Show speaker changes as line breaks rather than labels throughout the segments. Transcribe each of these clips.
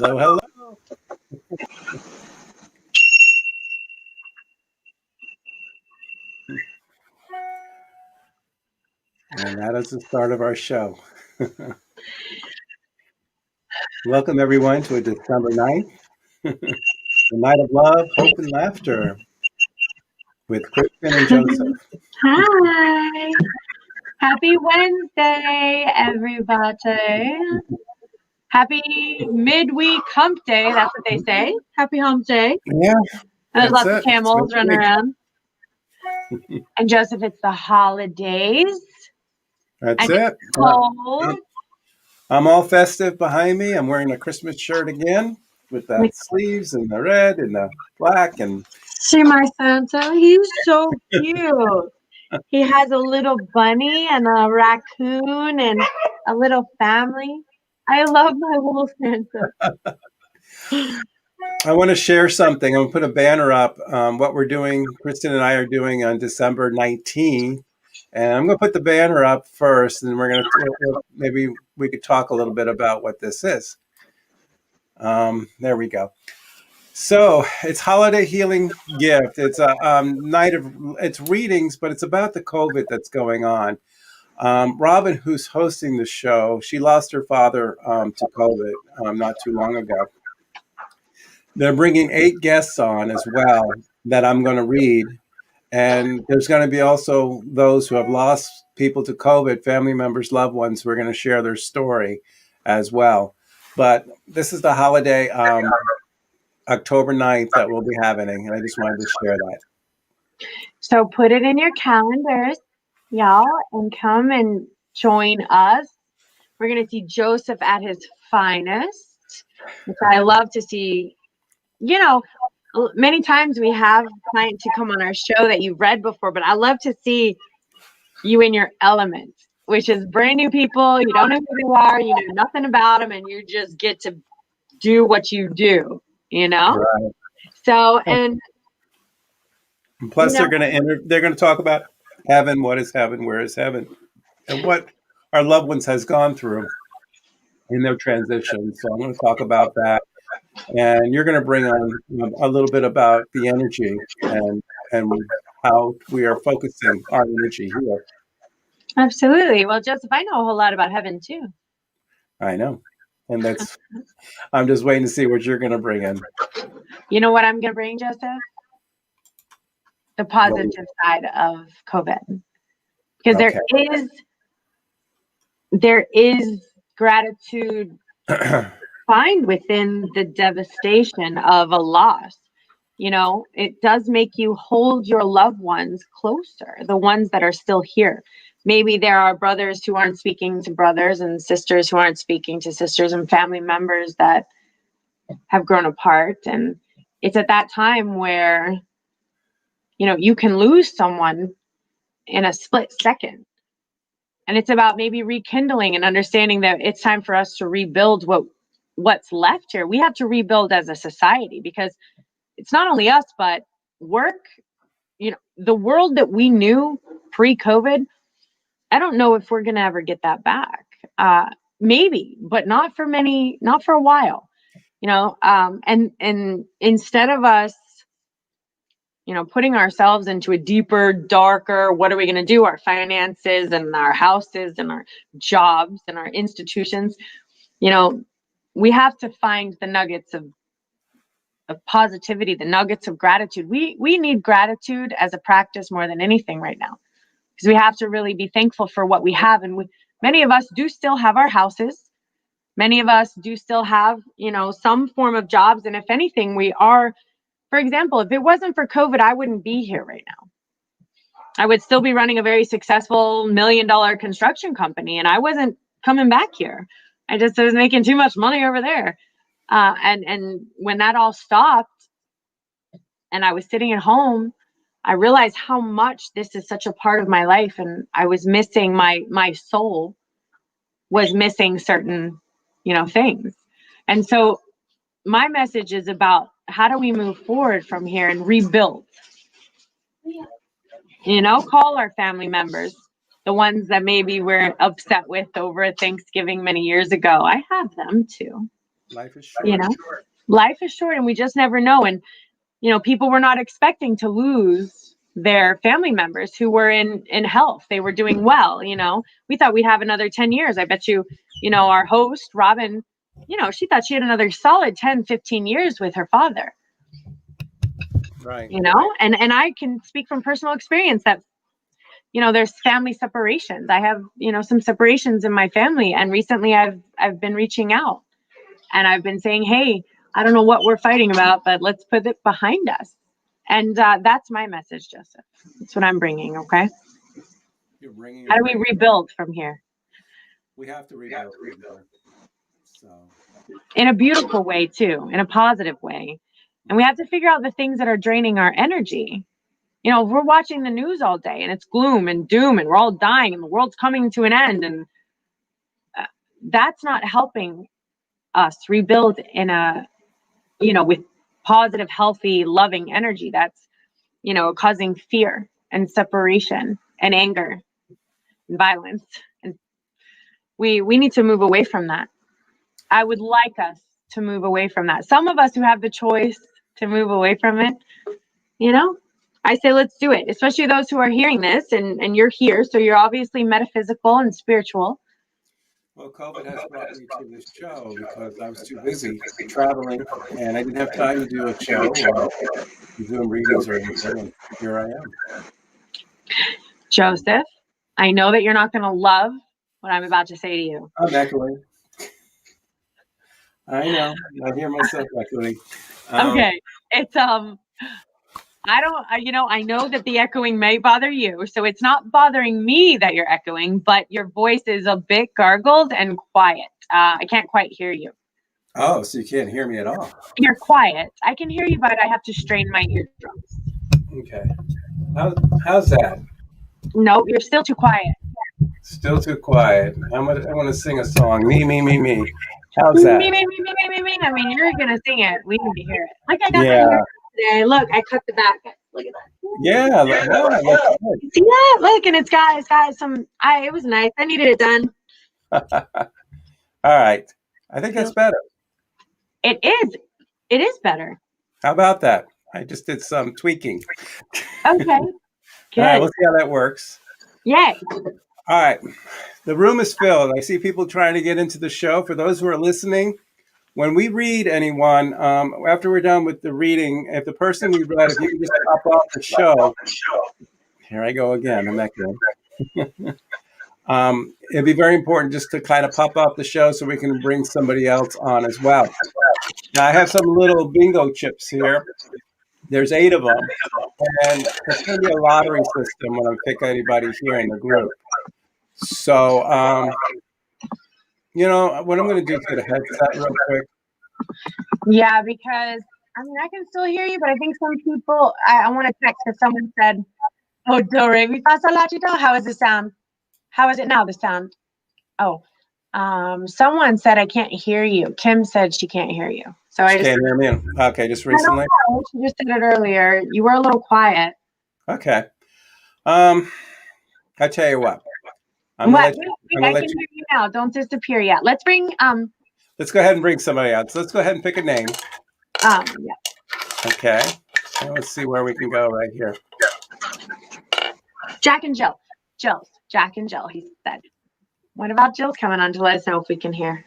Hello, hello. And that is the start of our show. Welcome, everyone, to a December 9th, the night of love, hope, and laughter with Kristen and Joseph.
Hi. Happy Wednesday, everybody. Happy midweek hump day. That's what they say. Happy hump day.
Yeah.
And there's lots of camels running around. And Joseph, it's the holidays.
That's it.
Cold.
I'm all festive behind me. I'm wearing a Christmas shirt again with the sleeves and the red and the black. And
see my Santa? He's so cute. He has a little bunny and a raccoon and a little family. I love my little Santa.
I want to share something. I'm going to put a banner up. What we're doing, Kristen and I are doing on December 19th. And I'm going to put the banner up first, and we're going to maybe we could talk a little bit about what this is. There we go. So it's holiday healing gift. It's a night of it's readings, but it's about the COVID that's going on. Robin, who's hosting the show, she lost her father to COVID not too long ago. They're bringing 8 guests on as well that I'm going to read. And there's going to be also those who have lost people to COVID, family members, loved ones, who are going to share their story as well. But this is the holiday, October 9th, that we'll be having. And I just wanted to share that.
So put it in your calendars, y'all, and come and join us. We're going to see Joseph at his finest, which I love to see. You know, many times we have clients to come on our show that you've read before, but I love to see you in your element, which is brand new people. You don't know who they are, you know nothing about them, and you just get to do what you do, you know?
Right.
So, and
plus they're going to talk about heaven, what is heaven, where is heaven, and what our loved ones has gone through in their transition. So I'm going to talk about that. And you're going to bring on a little bit about the energy and how we are focusing our energy here.
Absolutely. Well, Joseph, I know a whole lot about heaven too.
I know. And I'm just waiting to see what you're going to bring in.
You know what I'm going to bring, Joseph? The positive side of COVID. Because there is gratitude find within the devastation of a loss. You know, it does make you hold your loved ones closer, the ones that are still here. Maybe there are brothers who aren't speaking to brothers and sisters who aren't speaking to sisters and family members that have grown apart. And it's at that time where, you know, you can lose someone in a split second. And it's about maybe rekindling and understanding that it's time for us to rebuild what's left here. We have to rebuild as a society, because it's not only us, but work, you know, the world that we knew pre-COVID, I don't know if we're going to ever get that back. Maybe, but not for a while, you know, and instead of us, you know, putting ourselves into a deeper, darker, what are we going to do? Our finances and our houses and our jobs and our institutions, you know, we have to find the nuggets of positivity, the nuggets of gratitude. We need gratitude as a practice more than anything right now, because we have to really be thankful for what we have. And many of us do still have our houses. Many of us do still have, you know, some form of jobs. And if anything, we are, for example, if it wasn't for COVID, I wouldn't be here right now. I would still be running a very successful $1 million construction company, and I wasn't coming back here. I was making too much money over there. And when that all stopped and I was sitting at home, I realized how much this is such a part of my life. And I was missing my soul was missing certain, you know, things. And so my message is about how do we move forward from here and rebuild, you know, call our family members, the ones that maybe we're upset with over Thanksgiving many years ago. I have them too.
Life is
You
short.
know, life is short and we just never know. And, people were not expecting to lose their family members who were in health. They were doing well. We thought we'd have another 10 years. I bet you, our host, Robin, she thought she had another solid 10, 15 years with her father.
Right.
And I can speak from personal experience that, there's family separations. I have, some separations in my family. And recently I've been reaching out and I've been saying, hey, I don't know what we're fighting about, but let's put it behind us. And that's my message, Joseph. That's what I'm bringing. Okay.
You're bringing.
How do we rebuild from here?
We have to rebuild from here. So.
In a beautiful way too, in a positive way. And we have to figure out the things that are draining our energy. If we're watching the news all day and it's gloom and doom and we're all dying and the world's coming to an end, and that's not helping us rebuild in a, with positive, healthy, loving energy. That's, causing fear and separation and anger and violence. And we need to move away from that. I would like us to move away from that. Some of us who have the choice to move away from it, I say, let's do it, especially those who are hearing this and you're here. So you're obviously metaphysical and spiritual.
Well, COVID has brought me to this show because I was too busy traveling and I didn't have time to do a show or Zoom readings or anything. And here I am.
Joseph, I know that you're not going to love what I'm about to say to you.
I'm echoing. I know. I hear myself echoing.
Okay. It's, I know that the echoing may bother you. So it's not bothering me that you're echoing, but your voice is a bit gargled and quiet. I can't quite hear you.
Oh, so you can't hear me at all.
You're quiet. I can hear you, but I have to strain my eardrums.
Okay. How's that?
No, you're still too quiet.
Still too quiet. I want to sing a song. Me. How's that?
Me. I mean, you're going to sing it. We need to hear it. Like I got today. Look, I cut the back. Look at that.
Yeah.
See that? Look, and it's got some. It was nice. I needed it done.
All right. I think that's better.
It is. It is better.
How about that? I just did some tweaking.
Okay. Good.
All right, we'll see how that works.
Yay.
All right. The room is filled. I see people trying to get into the show. For those who are listening, when we read anyone, after we're done with the reading, if the person we read, if you can just pop off the show. Here I go again. I'm echoing. It'd be very important just to kind of pop off the show so we can bring somebody else on as well. Now, I have some little bingo chips here. There's 8 of them. And it's going to be a lottery system when I pick anybody here in the group. So, what I'm going to do is get a headset real quick.
Yeah, because, I can still hear you, but I think some people, I want to text because someone said, oh, do, re, mi, fa, sol, la, ti, do. How is the sound? How is it now, the sound? Oh, someone said, I can't hear you. Kim said she can't hear you. So I just
can't hear me. Okay, just recently.
She just said it earlier. You were a little quiet.
Okay. I tell you what.
I can hear you now. Don't disappear yet. Let's bring
Let's go ahead and bring somebody out. So let's go ahead and pick a name.
Yeah.
Okay. So let's see where we can go right here.
Jack and Jill. Jack and Jill, he said. What about Jill's coming on to let us know if we can hear?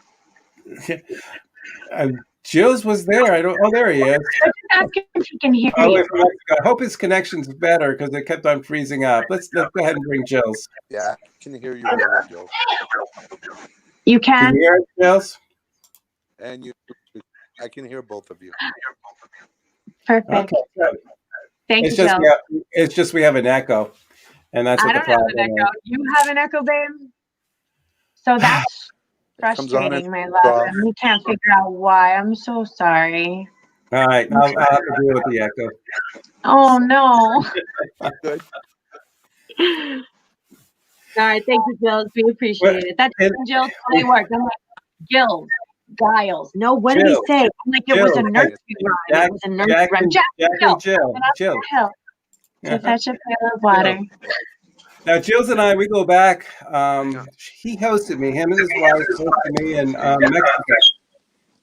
Jill's was there. There he is.
Let's ask him if he can hear you.
I hope his connection's better because it kept on freezing up. Let's go ahead and bring Jill's.
Yeah, I can hear you better, Jill.
You can?
Can you hear us, Jill's?
And I can hear both of you.
Perfect.
Okay, good.
Thank you,
just,
Jill.
it's just we have an echo. And that's what the problem is. I don't have an echo.
You have an echo, babe? So that's frustrating, my love. And we can't figure out why. I'm so sorry.
All right. I'll have to deal with the echo.
Oh, no.
Good.
All right. Thank you, Jill. We appreciate it. That's Jill totally worked. I'm like, Giles. No, what did he say? I'm like, it was a nursery rhyme. It was a nursery rhyme. Jack and Jill. To fetch a pail of water.
Now, Jill's and I, we go back. He hosted me. Him and his wife hosted me in Mexico.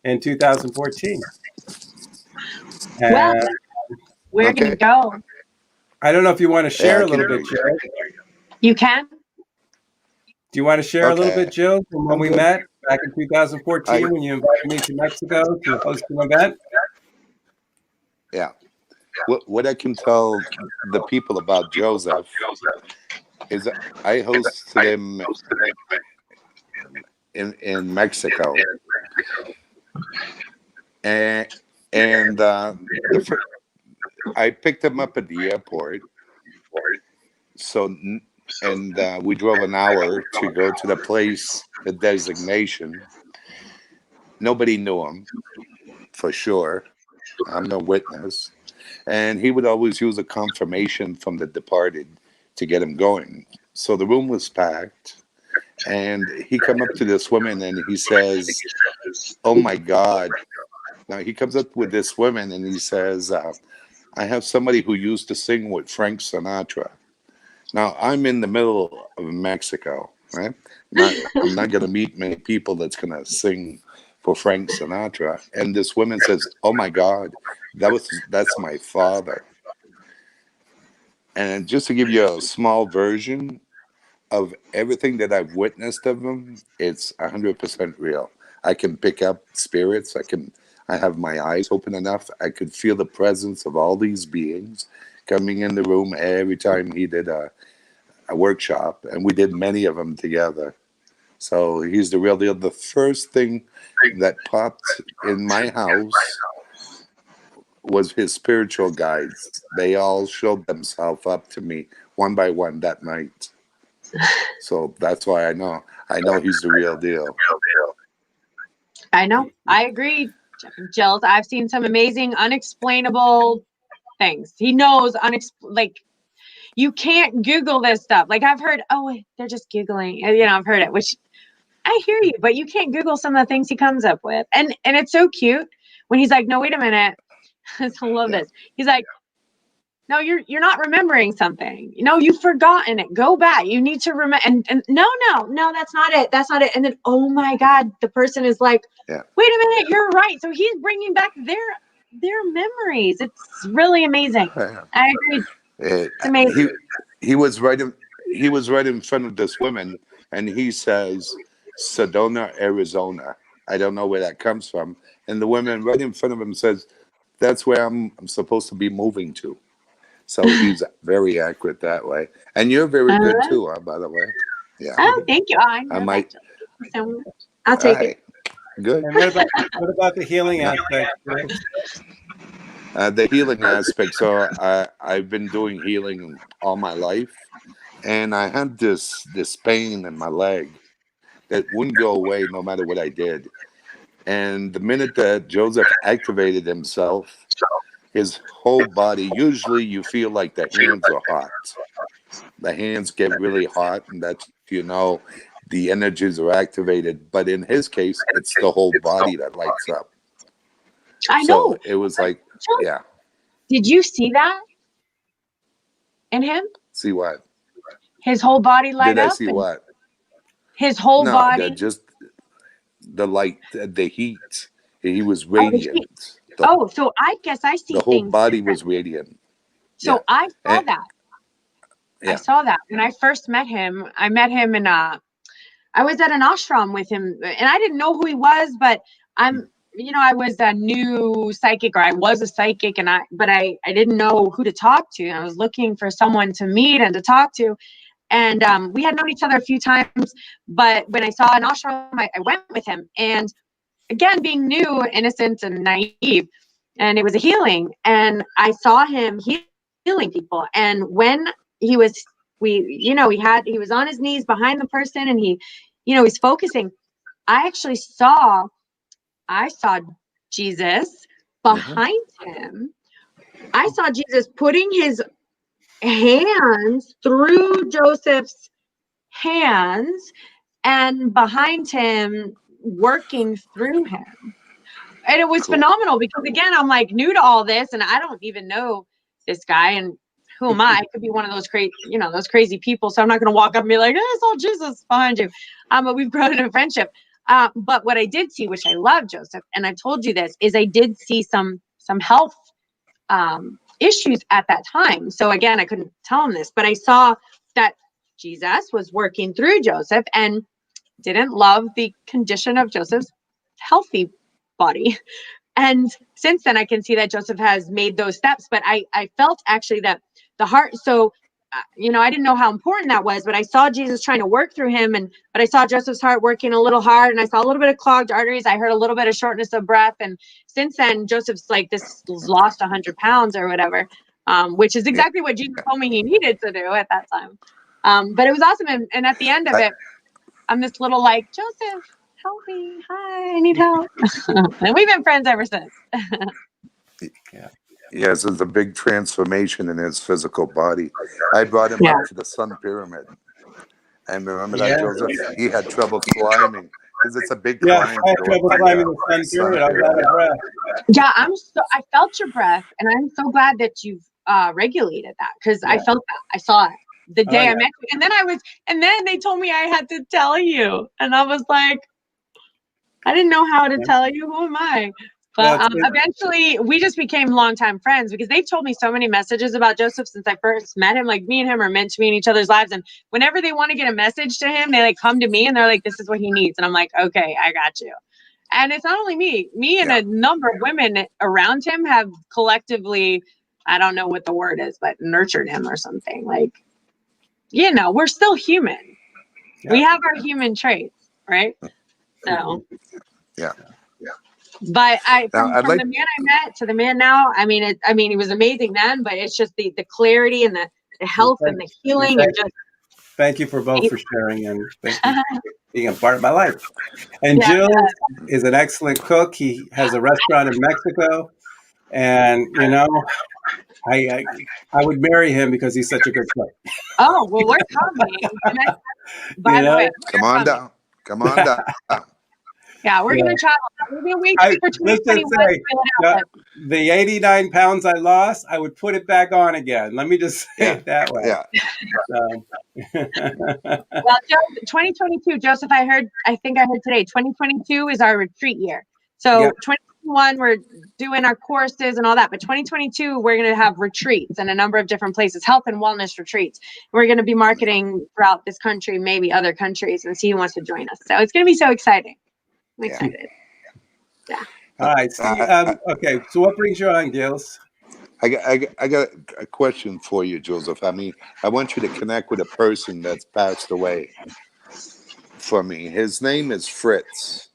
in 2014.
Well,
And
we're
Okay.
gonna go.
I don't know if you want to share
I
a
can
little
hear
bit,
you.
Jill.
You can.
Do you want to share a little bit,
Okay.
Jill, from when
I'm
we
good.
met back in 2014
I
when you invited me to Mexico to host an event?
Yeah. What I can tell the people about Joseph is that I hosted him in Mexico, and the I picked him up at the airport. So we drove an hour to go to the place, the designation. Nobody knew him for sure. I'm no witness, and he would always use a confirmation from the departed to get him going. So the room was packed, and he come up to this woman and he says, "Oh my God!" Now he comes up with this woman and he says, "I have somebody who used to sing with Frank Sinatra." Now I'm in the middle of Mexico, right? I'm not going to meet many people that's going to sing for Frank Sinatra. And this woman says, "Oh my God, that's my father." And just to give you a small version of everything that I've witnessed of him, it's 100% real. I can pick up spirits. I have my eyes open enough. I could feel the presence of all these beings coming in the room every time he did a workshop, and we did many of them together. So he's the real deal. The first thing that popped in my house was his spiritual guides. They all showed themselves up to me one by one that night. So that's why I know he's the real deal.
I know. I agree, Jill. I've seen some amazing, unexplainable things. He knows like you can't Google this stuff. Like I've heard, oh, they're just Googling. You know, I've heard it, which I hear you, but you can't Google some of the things he comes up with. And it's so cute when he's like, no, wait a minute. I love
Yeah.
this. He's like, no, you're not remembering something. No, you've forgotten it. Go back. You need to remember. And no, that's not it. That's not it. And then, oh my God, the person is like,
Yeah.
wait a minute, you're right. So he's bringing back their memories. It's really amazing. I agree. It's amazing.
He was right in front of this woman, and he says, "Sedona, Arizona." I don't know where that comes from. And the woman right in front of him says, "That's where I'm supposed to be moving to." So he's very accurate that way. And you're very good too, by the way. Yeah.
Oh, thank you. Oh, I
I
know
might.
that. Thank you so much. I'll take it.
Aye. Good.
And what about the healing
Yeah.
aspect? Jill?
The healing aspect. So I've been doing healing all my life, and I had this pain in my leg that wouldn't go away no matter what I did. And the minute that Joseph activated himself, his whole body, usually you feel like the hands are hot. The hands get really hot, and that's, the energies are activated. But in his case, it's the whole body that lights up.
I
So
know.
it was like, yeah.
Did you see that in him?
See what?
His whole body light
Did I
up
see
and
what?
his whole
No,
body.
just the light, the heat. He was
Oh, the heat.
radiant.
Oh, so I guess I
The
see
whole
things
body was
differently.
radiant. Yeah.
So I saw
And,
that. I
yeah.
saw that when I first met him. I met him in I was at an ashram with him, and I didn't know who he was, but I was a new psychic, or I was a psychic, but I didn't know who to talk to. I was looking for someone to meet and to talk to. And we had known each other a few times, but when I saw an ashram, I went with him. And again, being new, innocent, and naive, and it was a healing. And I saw him healing people. And when he was, he was on his knees behind the person, and he's focusing. I saw Jesus behind him. I saw Jesus putting his hands through Joseph's hands and behind him, working through him. And it was
Cool.
phenomenal because, again, I'm like new to all this, and I don't even know this guy, and who am I? I could be one of those crazy people. So I'm not going to walk up and be like, "I saw Jesus behind you." But we've grown in a friendship. But what I did see, which I love, Joseph, and I've told you this, is I did see some health issues at that time. So again, I couldn't tell him this, but I saw that Jesus was working through Joseph and didn't love the condition of Joseph's healthy body. And since then, I can see that Joseph has made those steps. But I felt actually that the heart, so, I didn't know how important that was, but I saw Jesus trying to work through him. But I saw Joseph's heart working a little hard, and I saw a little bit of clogged arteries. I heard a little bit of shortness of breath. And since then, Joseph's like, this lost 100 pounds or whatever, which is exactly what Jesus told me he needed to do at that time. But it was awesome. And at the end of it, I'm this little like, Joseph, help me. Hi, I need help. And we've been friends ever since.
Yes, it's a big transformation in his physical body. I brought him up to the Sun Pyramid. And remember that, Joseph? He had trouble climbing because it's a big climb.
I had trouble climbing the Sun Pyramid. I was out of breath.
Yeah, I felt your breath, and I'm so glad that you've regulated that, because I felt that. I saw it the day I met you. And then they told me I had to tell you. And I was like, I didn't know how to tell you. Who am I? But eventually we just became longtime friends, because they've told me so many messages about Joseph since I first met him. Like, me and him are meant to be in each other's lives. And whenever they want to get a message to him, they like come to me and they're like, this is what he needs. And I'm like, okay, I got you. And it's not only me and a number of women around him have collectively, I don't know what the word is, but nurtured him or something. Like, we're still human. Yeah. We have our human traits, right? So, But from the man I met to the man now, I mean, he was amazing then, but it's just the clarity and the health and the healing and just.
Thank you for both for sharing, and thank you for being a part of my life. And Jill is an excellent cook. He has a restaurant in Mexico, and I would marry him because he's such a good cook.
Oh, well, we're coming. By the way,
come on down.
Yeah, we're going to travel. We're going to wait for 2021.
The 89 pounds I lost, I would put it back on again. Let me just say it that way.
Yeah.
Well, 2022, Joseph, I think I heard today, 2022 is our retreat year. So 2021, we're doing our courses and all that. But 2022, we're going to have retreats in a number of different places, health and wellness retreats. We're going to be marketing throughout this country, maybe other countries, and see who wants to join us. So it's going to be so exciting. I'm excited. Yeah.
All right. Okay. So what brings you on, Gilles?
I got a question for you, Joseph. I mean, I want you to connect with a person that's passed away for me. His name is Fritz.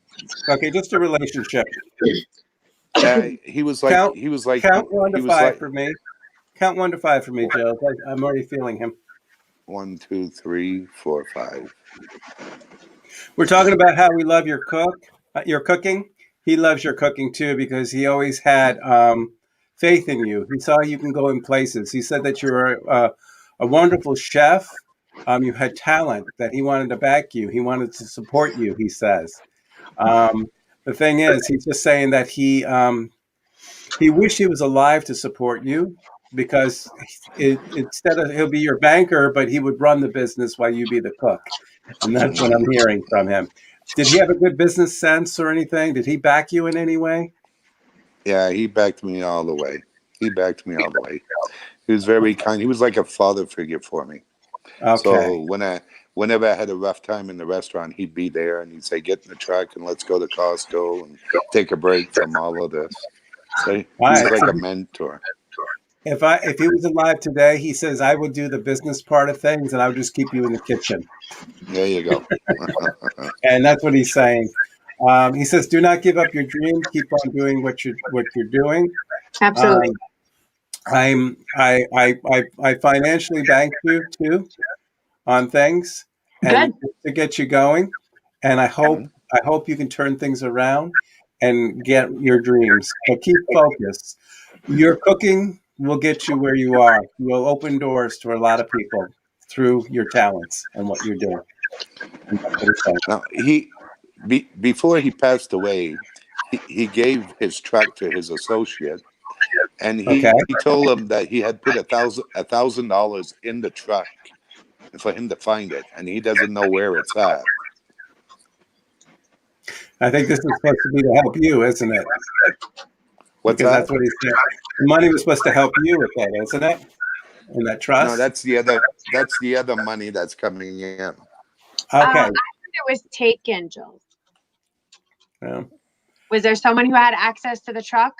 Okay, just a relationship.
He was like
count 1 to 5 for me. Count 1 to 5 for me, Jill. I'm already feeling him.
1, 2, 3, 4, 5.
We're talking about how we love your cooking. He loves your cooking too, because he always had faith in you. He saw you can go in places. He said that you're a wonderful chef. You had talent, that he wanted to back you. He wanted to support you, he says. The thing is, he's just saying that he wished he was alive to support you, because instead of, he'll be your banker, but he would run the business while you be the cook. And that's what I'm hearing from him. Did he have a good business sense or anything? Did he back you in any way?
Yeah, he backed me all the way. He was very kind. He was like a father figure for me.
Okay.
So whenever I had a rough time in the restaurant, he'd be there and he'd say, "Get in the truck and let's go to Costco and take a break from all of this." So he was like a mentor.
If he was alive today, he says, I would do the business part of things and I would just keep you in the kitchen.
There you go.
And that's what he's saying. He says, do not give up your dream. Keep on doing what you're doing.
Absolutely.
I financially banked you too on things and to get you going. And I hope you can turn things around and get your dreams. So keep focused. Your cooking will get you where you are. You'll open doors to a lot of people through your talents and what you're doing.
Now, before he passed away, he gave his truck to his associate, and he told him that he had put $1,000 in the truck for him to find it, and he doesn't know where it's at.
I think this is supposed to be to help you, isn't it?
What's
Because
that?
that's what he said. The money was supposed to help you with that, isn't it? In that trust.
No, that's the other. That's the other money that's coming in.
Okay.
I think it was taken, Jules.
Yeah.
Was there someone who had access to the truck,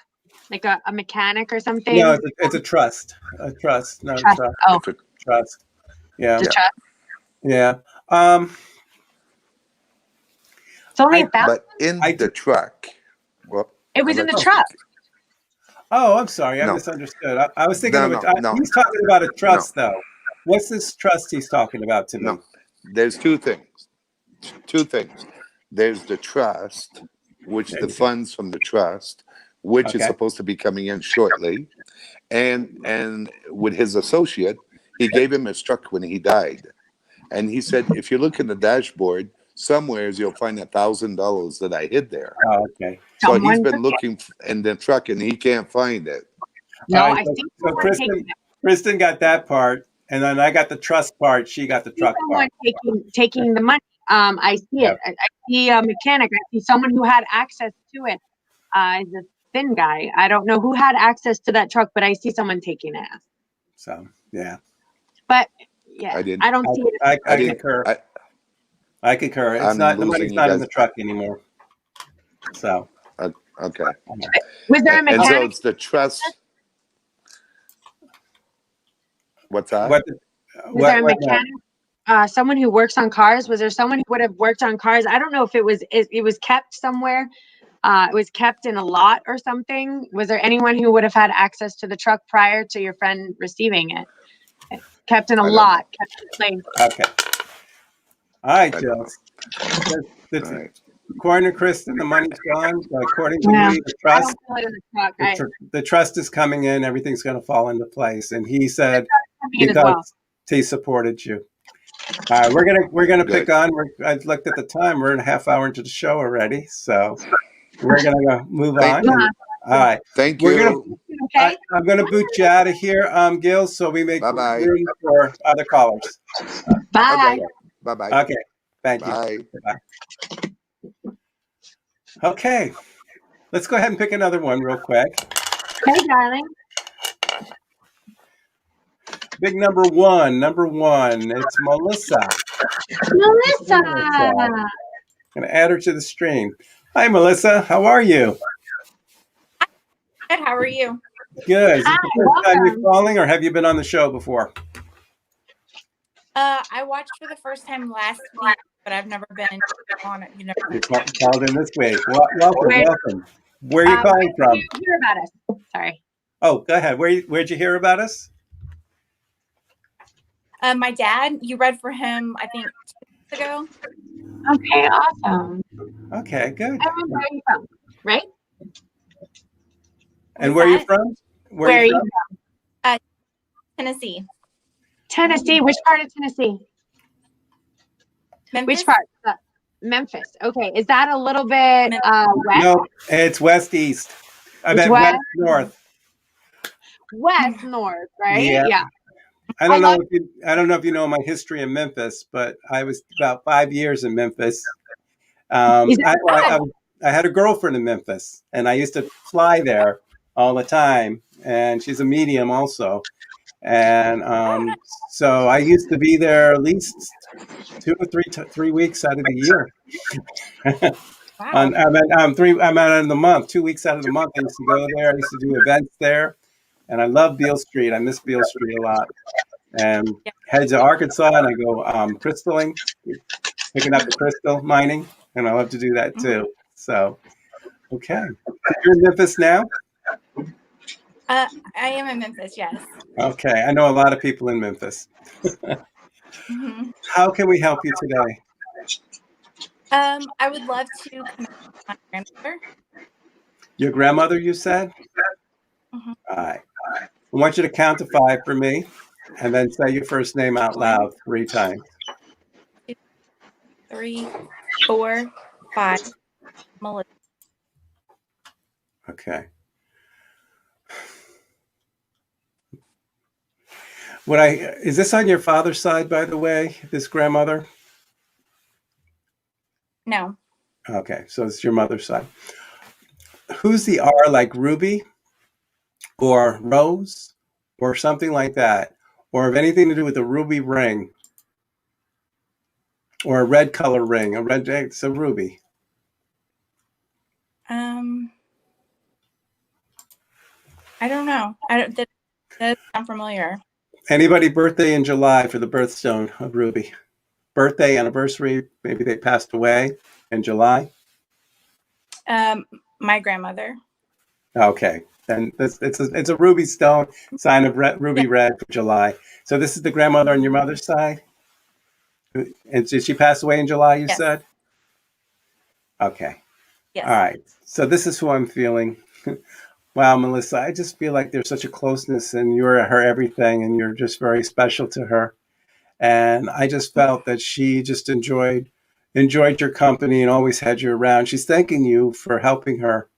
like a mechanic or something?
No, it's a trust. A trust, not
Trust.
a trust.
Oh,
Trust. Yeah.
just trust.
Yeah.
It's only
I-
$1,000.
But in the truck, well,
It was
I'll
in the
let you
truck.
speak.
Oh, I'm sorry. I
No.
misunderstood. I was thinking
No,
of
no,
it.
no.
He's talking about a trust, though. What's this trust he's talking about to me?
No, there's two things. Two things. There's the trust, which the funds from the trust, which is
Okay.
supposed to be coming in shortly, and with his associate, he gave him his truck when he died, and he said, if you look in the dashboard, somewheres you'll find $1,000 that I hid there.
Oh, okay.
So he's
Someone
been
took
looking in the truck and he can't find it.
No,
All right,
I
so-
think
so
someone taking
Kristen got that part, and then I got the trust part. She got the truck
someone
part.
taking the money. I see
Yeah.
it. I see a mechanic. I see someone who had access to it. Is a thin guy. I don't know who had access to that truck, but I see someone taking it.
So yeah,
But yeah,
I didn't.
I don't see it.
I
I didn't.
concur.
I,
I concur. It's
I'm
not the
losing
money's
you
not in
guys.
the truck anymore. So
Okay.
Was there a
And so
mechanic?
it's the trust. What's that?
what?
Was there a
What now?
mechanic? Someone who works on cars? Was there someone who would have worked on cars? I don't know if it was kept somewhere. It was kept in a lot or something. Was there anyone who would have had access to the truck prior to your friend receiving it? Kept in a
I don't
lot, kept in place.
Okay. All right,
I
Jill.
don't
That's
All right.
according to Kristen, the money's gone. According to
Yeah.
me, the
I
trust,
don't feel it in the truck.
the trust is coming in. Everything's going to fall into place. And he said
Coming in as
because
well.
he supported you. All right, we're gonna pick on. I looked at the time. We're in a half hour into the show already, so we're gonna move on.
Yeah.
All right,
Thank
we're
you.
Okay.
I'm gonna boot you out of here, Gil, so we make
Bye-bye.
room for other callers.
Bye.
Okay. Bye-bye.
Okay, thank you.
Bye.
Bye. Okay, let's go ahead and pick another one real quick.
Hey, darling.
Big number one. It's Melissa.
Melissa.
I'm gonna add her to the stream. Hi, Melissa. How are you?
Good. How are you?
Good. Is this
Hi,
the first time you're
welcome.
calling, or have you been on the show before?
I watched for the first time last week, but I've never been on it. You never.
You called in this week. Welcome,
Where-
welcome. Where are you calling
Where
from?
did you hear about us? Sorry.
Oh, go ahead. Where'd you hear about us?
My dad, you read for him, I think, 2 weeks ago.
Okay, awesome.
Okay, good.
I remember where you're from, right?
And
Was
where are you
that?
from?
Where are you
from?
Tennessee.
Tennessee. Which part of Tennessee?
Memphis?
Which part? Memphis. Okay. Is that a little bit west?
No, it's west east. I
It's
meant
west?
west north.
West north, right?
Yeah. I don't know if you know my history in Memphis, but I was about 5 years in Memphis.
Is that bad?
I had a girlfriend in Memphis, and I used to fly there all the time. And she's a medium also, and so I used to be there at least 2 or 3 weeks out of the year.
Wow.
I'm out of the month, 2 weeks out of the month. I used to go there. I used to do events there, and I love Beale Street. I miss Beale Street a lot. And head to Arkansas, and I go crystalling, picking up the crystal mining, and I love to do that too. So, okay, you're in Memphis now.
I am in Memphis, yes.
Okay, I know a lot of people in Memphis.
hmm
How can we help you today?
I would love to connect with my grandmother.
Your grandmother, you said?
Mhm.
All right. I want you to count to 5 for me, and then say your first name out loud 3 times.
3, 4, 5. Melissa.
Okay. Is this on your father's side, by the way, this grandmother?
No.
Okay, so it's your mother's side. Who's the R, like Ruby or Rose or something like that? Or have anything to do with a ruby ring or a red color ring? It's a ruby.
I don't know. That doesn't sound familiar.
Anybody birthday in July for the birthstone of Ruby? Birthday, anniversary, maybe they passed away in July?
My grandmother.
Okay, then it's a ruby stone, sign of ruby red for July. So this is the grandmother on your mother's side? And did she pass away in July, you
Yes.
said? Okay.
Yes.
All right. So this is who I'm feeling. Wow, Melissa, I just feel like there's such a closeness and you're her everything and you're just very special to her. And I just felt that she just enjoyed your company and always had you around. She's thanking you for helping her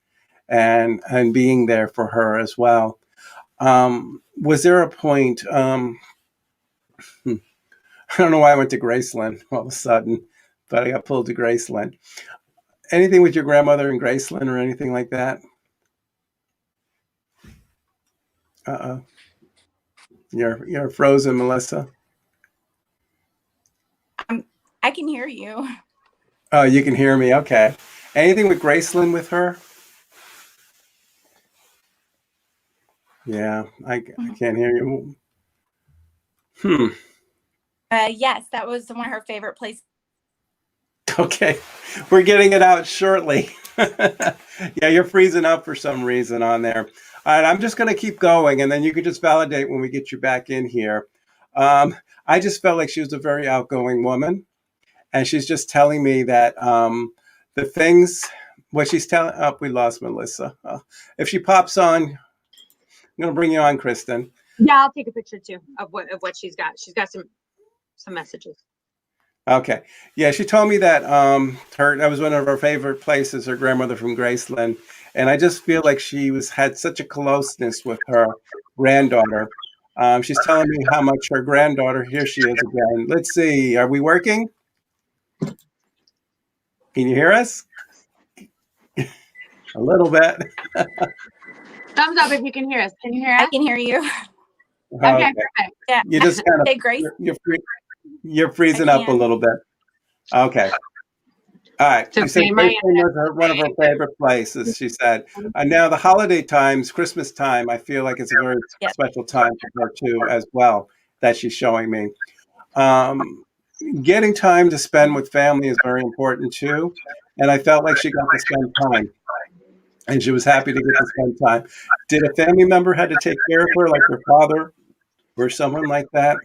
and being there for her as well. Was there a point, I don't know why I went to Graceland all of a sudden, but I got pulled to Graceland. Anything with your grandmother in Graceland or anything like that? Uh-oh. You're frozen, Melissa.
I can hear you.
Oh, you can hear me. Okay. Anything with Graceland with her? Yeah, I can't hear you.
Yes, that was one of her favorite places.
Okay, we're getting it out shortly. Yeah, you're freezing up for some reason on there. All right, I'm just going to keep going, and then you can just validate when we get you back in here. I just felt like she was a very outgoing woman, and she's just telling me that the things, what she's telling, oh, we lost Melissa. If she pops on, I'm going to bring you on, Kristen.
Yeah, I'll take a picture too of what she's got. She's got some messages.
Okay. Yeah, she told me that that was one of her favorite places, her grandmother from Graceland. And I just feel like she had such a closeness with her granddaughter. She's telling me how much her granddaughter, here she is again. Let's see, are we working? Can you hear us? A little bit.
Thumbs up if you can hear us. Can you hear us?
I can hear you.
Okay, perfect.
Yeah.
You just kind of,
Say Grace.
you're freezing up a little bit. Okay. All right.
So
You said
my
Graceland was one of her favorite places, she said. And now the holiday times, Christmas time, I feel like it's a very special time for her too, as well, that she's showing me. Getting time to spend with family is very important too. And I felt like she got to spend time. And she was happy to get to spend time. Did a family member had to take care of her, like her father or someone like that?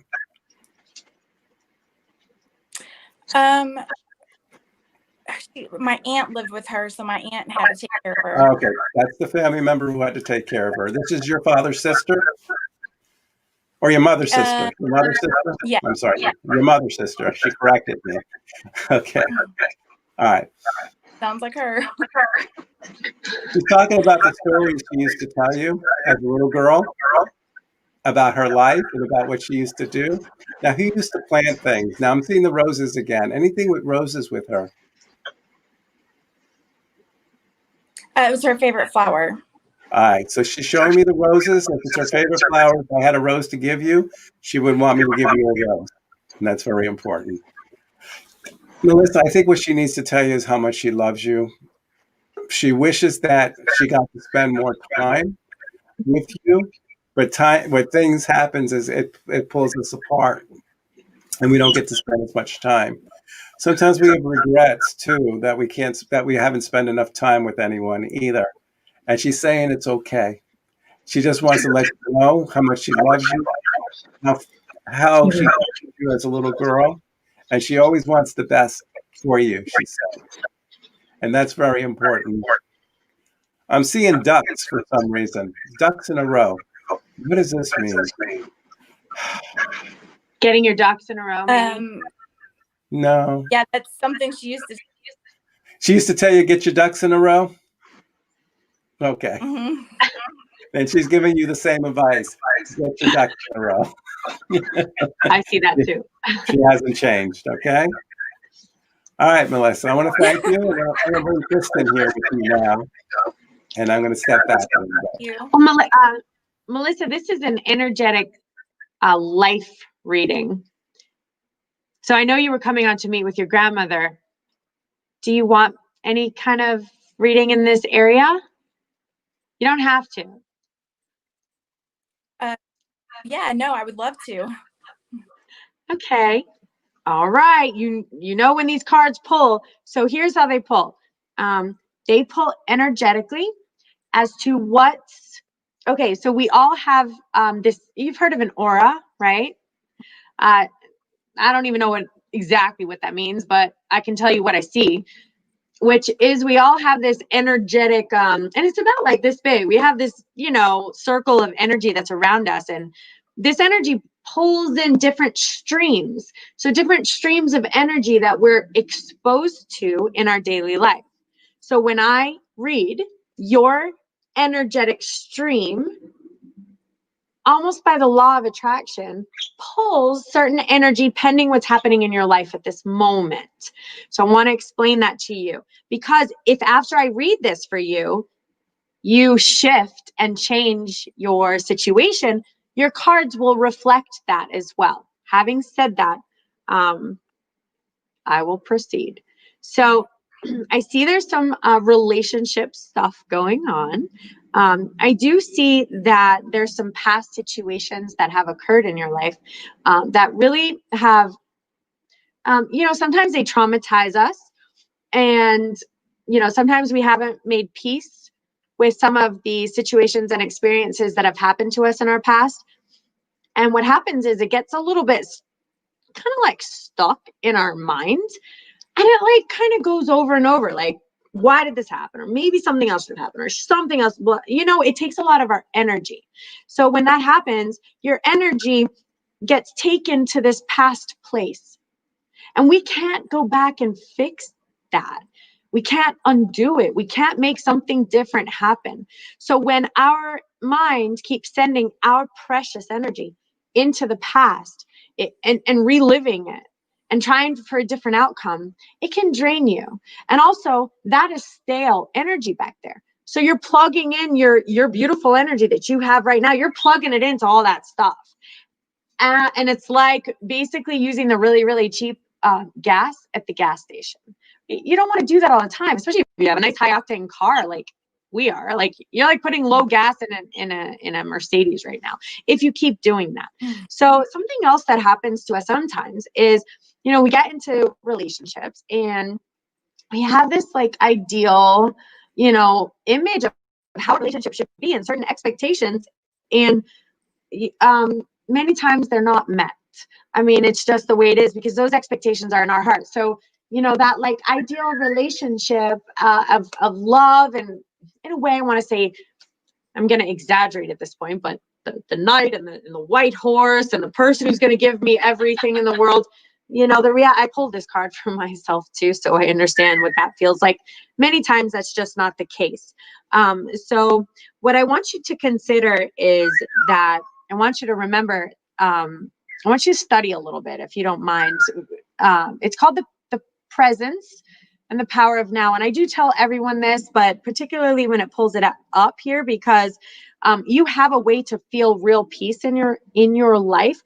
My aunt lived with her, so my aunt had to take care of her.
Okay, that's the family member who had to take care of her. This is your father's sister? Or your mother's sister? Your mother's sister?
Yeah.
I'm sorry, your mother's sister. She corrected me. Okay. All right.
Sounds like her.
She's talking about the stories she used to tell you as a little girl about her life and about what she used to do. Now, who used to plant things? Now, I'm seeing the roses again. Anything with roses with her?
It was her favorite flower.
All right, so she's showing me the roses. If it's her favorite flower, if I had a rose to give you, she would want me to give you a rose. And that's very important. Melissa, I think what she needs to tell you is how much she loves you. She wishes that she got to spend more time with you, but what things happens is it pulls us apart and we don't get to spend as much time. Sometimes we have regrets too that we haven't spent enough time with anyone either. And she's saying it's okay. She just wants to let you know how much she loves you, how she loved you as a little girl, and she always wants the best for you, she said. And that's very important. I'm seeing ducks for some reason. Ducks in a row. What does this mean?
Getting your ducks in a row.
No.
Yeah, that's something she used to.
She used to tell you, get your ducks in a row? Okay.
Mm-hmm.
And she's giving you the same advice. Get your ducks in a row.
I see that too.
She hasn't changed, okay? All right, Melissa, I want to thank you. I'm going to bring Kristen here with you now, and I'm going to step back a little bit.
You.
Well, Melissa, this is an energetic life reading. So I know you were coming on to meet with your grandmother. Do you want any kind of reading in this area? You don't have to.
Yeah, no, I would love to.
Okay. All right. You know when these cards pull. So here's how they pull. They pull energetically as to what's okay. So we all have this. You've heard of an aura, right? I don't even know exactly what that means, but I can tell you what I see, which is we all have this energetic, and it's about like this big. We have this, circle of energy that's around us, and this energy pulls in different streams. So different streams of energy that we're exposed to in our daily life. So when I read your energetic stream, almost by the law of attraction, pulls certain energy pending what's happening in your life at this moment. So I want to explain that to you, because if after I read this for you, you shift and change your situation, your cards will reflect that as well. Having said that, I will proceed. So I see there's some relationship stuff going on. I do see that there's some past situations that have occurred in your life that really have, sometimes they traumatize us. And, sometimes we haven't made peace with some of the situations and experiences that have happened to us in our past. And what happens is it gets a little bit kind of like stuck in our minds. And it like kind of goes over and over, like, why did this happen? Or maybe something else should happen or something else. It takes a lot of our energy. So when that happens, your energy gets taken to this past place. And we can't go back and fix that. We can't undo it. We can't make something different happen. So when our mind keeps sending our precious energy into the past and reliving it, and trying for a different outcome, it can drain you. And also, that is stale energy back there. So you're plugging in your beautiful energy that you have right now. You're plugging it into all that stuff. And it's like basically using the really, really cheap gas at the gas station. You don't want to do that all the time, especially if you have a nice high octane car like we are. Like you're like putting low gas in a Mercedes right now if you keep doing that. So something else that happens to us sometimes is, we get into relationships and we have this like ideal, image of how a relationship should be and certain expectations. And many times they're not met. I mean, it's just the way it is because those expectations are in our heart. So, that like ideal relationship of love, and in a way, I want to say, I'm going to exaggerate at this point, but the knight and the white horse and the person who's going to give me everything in the world, I pulled this card for myself too, so I understand what that feels like. Many times that's just not the case. So what I want you to consider is that I want you to remember, I want you to study a little bit, if you don't mind. It's called the presence and the power of now. And I do tell everyone this, but particularly when it pulls it up here, because you have a way to feel real peace in your life,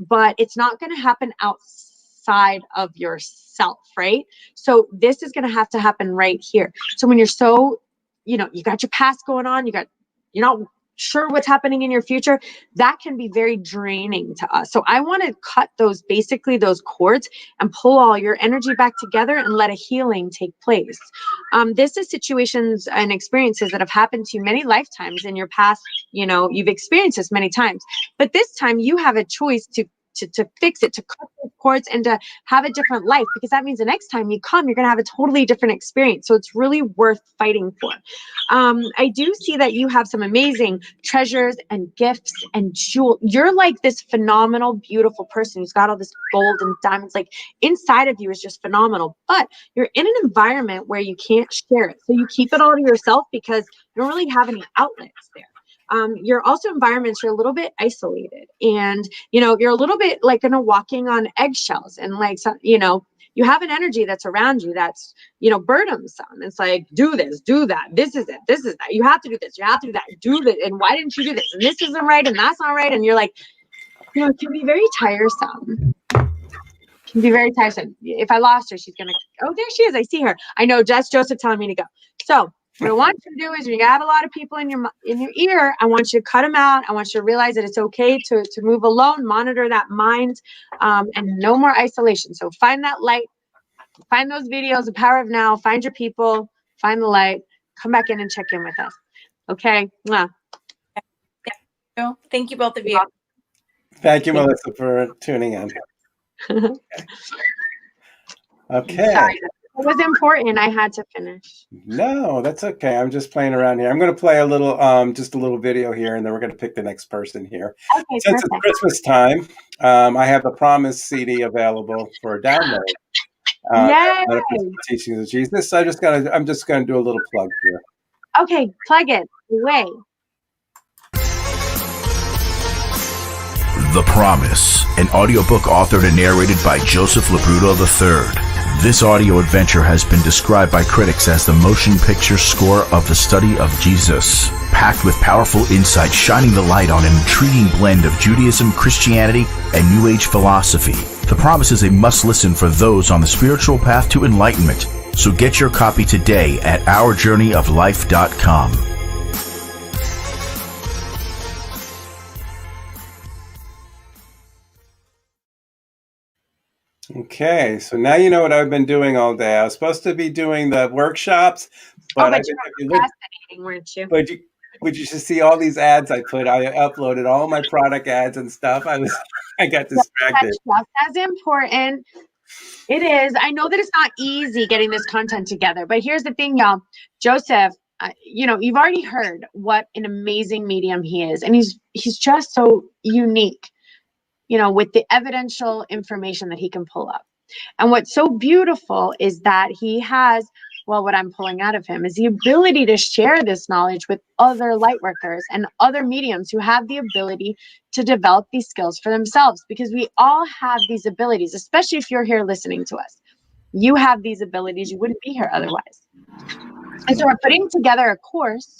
but it's not going to happen outside of yourself, right? So this is going to have to happen right here. So when you're so, you got your past going on, you're not sure what's happening in your future, that can be very draining to us. So I want to cut those cords and pull all your energy back together and let a healing take place. This is situations and experiences that have happened to you many lifetimes in your past. You've experienced this many times, but this time you have a choice to fix it, to cut those cords and to have a different life, because that means the next time you come, you're going to have a totally different experience. So it's really worth fighting for. I do see that you have some amazing treasures and gifts and jewels. You're like this phenomenal, beautiful person who's got all this gold and diamonds. Like inside of you is just phenomenal, but you're in an environment where you can't share it. So you keep it all to yourself because you don't really have any outlets there. You're also environments, you're a little bit isolated, and you're a little bit like walking on eggshells, and like you have an energy that's around you that's, burdensome. It's like, do this, do that. This is it. This is that. You have to do this. You have to do that. Do this. And why didn't you do this? And this isn't right. And that's not right. And you're like, it can be very tiresome. Can be very tiresome. If I lost her, she's gonna. Oh, there she is. I see her. I know. That's Joseph telling me to go. So what I want you to do is, when you have a lot of people in your ear, I want you to cut them out. I want you to realize that it's okay to move alone. Monitor that mind, and no more isolation. So find that light. Find those videos. The Power of Now. Find your people. Find the light. Come back in and check in with us. Okay. Mwah.
Thank you, both of you.
Thank you, Melissa, for tuning in. Okay.
Sorry, it was important. I had to finish.
No, that's okay. I'm just playing around here. I'm going to play a little, just a little video here, and then we're going to pick the next person here.
Okay,
Since
perfect.
it's Christmas time, I have the Promise CD available for download.
Yay!
Metaphysical Teachings of Jesus. I'm just going to do a little plug here.
Okay, plug it away.
The Promise, an audiobook authored and narrated by Joseph LoBrutto III. This audio adventure has been described by critics as the motion picture score of the study of Jesus, packed with powerful insight shining the light on an intriguing blend of Judaism, Christianity, and New Age philosophy. The Promise is a must-listen for those on the spiritual path to enlightenment, so get your copy today at ourjourneyoflife.com.
Okay, so now you know what I've been doing all day. I was supposed to be doing the workshops, but
You were procrastinating, weren't you?
But you should see all these ads I uploaded all my product ads and stuff. I got distracted.
That's just as important. It is. I know that it's not easy getting this content together, but here's the thing, y'all. Joseph, you've already heard what an amazing medium he is, and he's just so unique, with the evidential information that he can pull up. And what's so beautiful is that he has, what I'm pulling out of him is the ability to share this knowledge with other light workers and other mediums who have the ability to develop these skills for themselves, because we all have these abilities, especially if you're here listening to us. You have these abilities. You wouldn't be here otherwise. And so we're putting together a course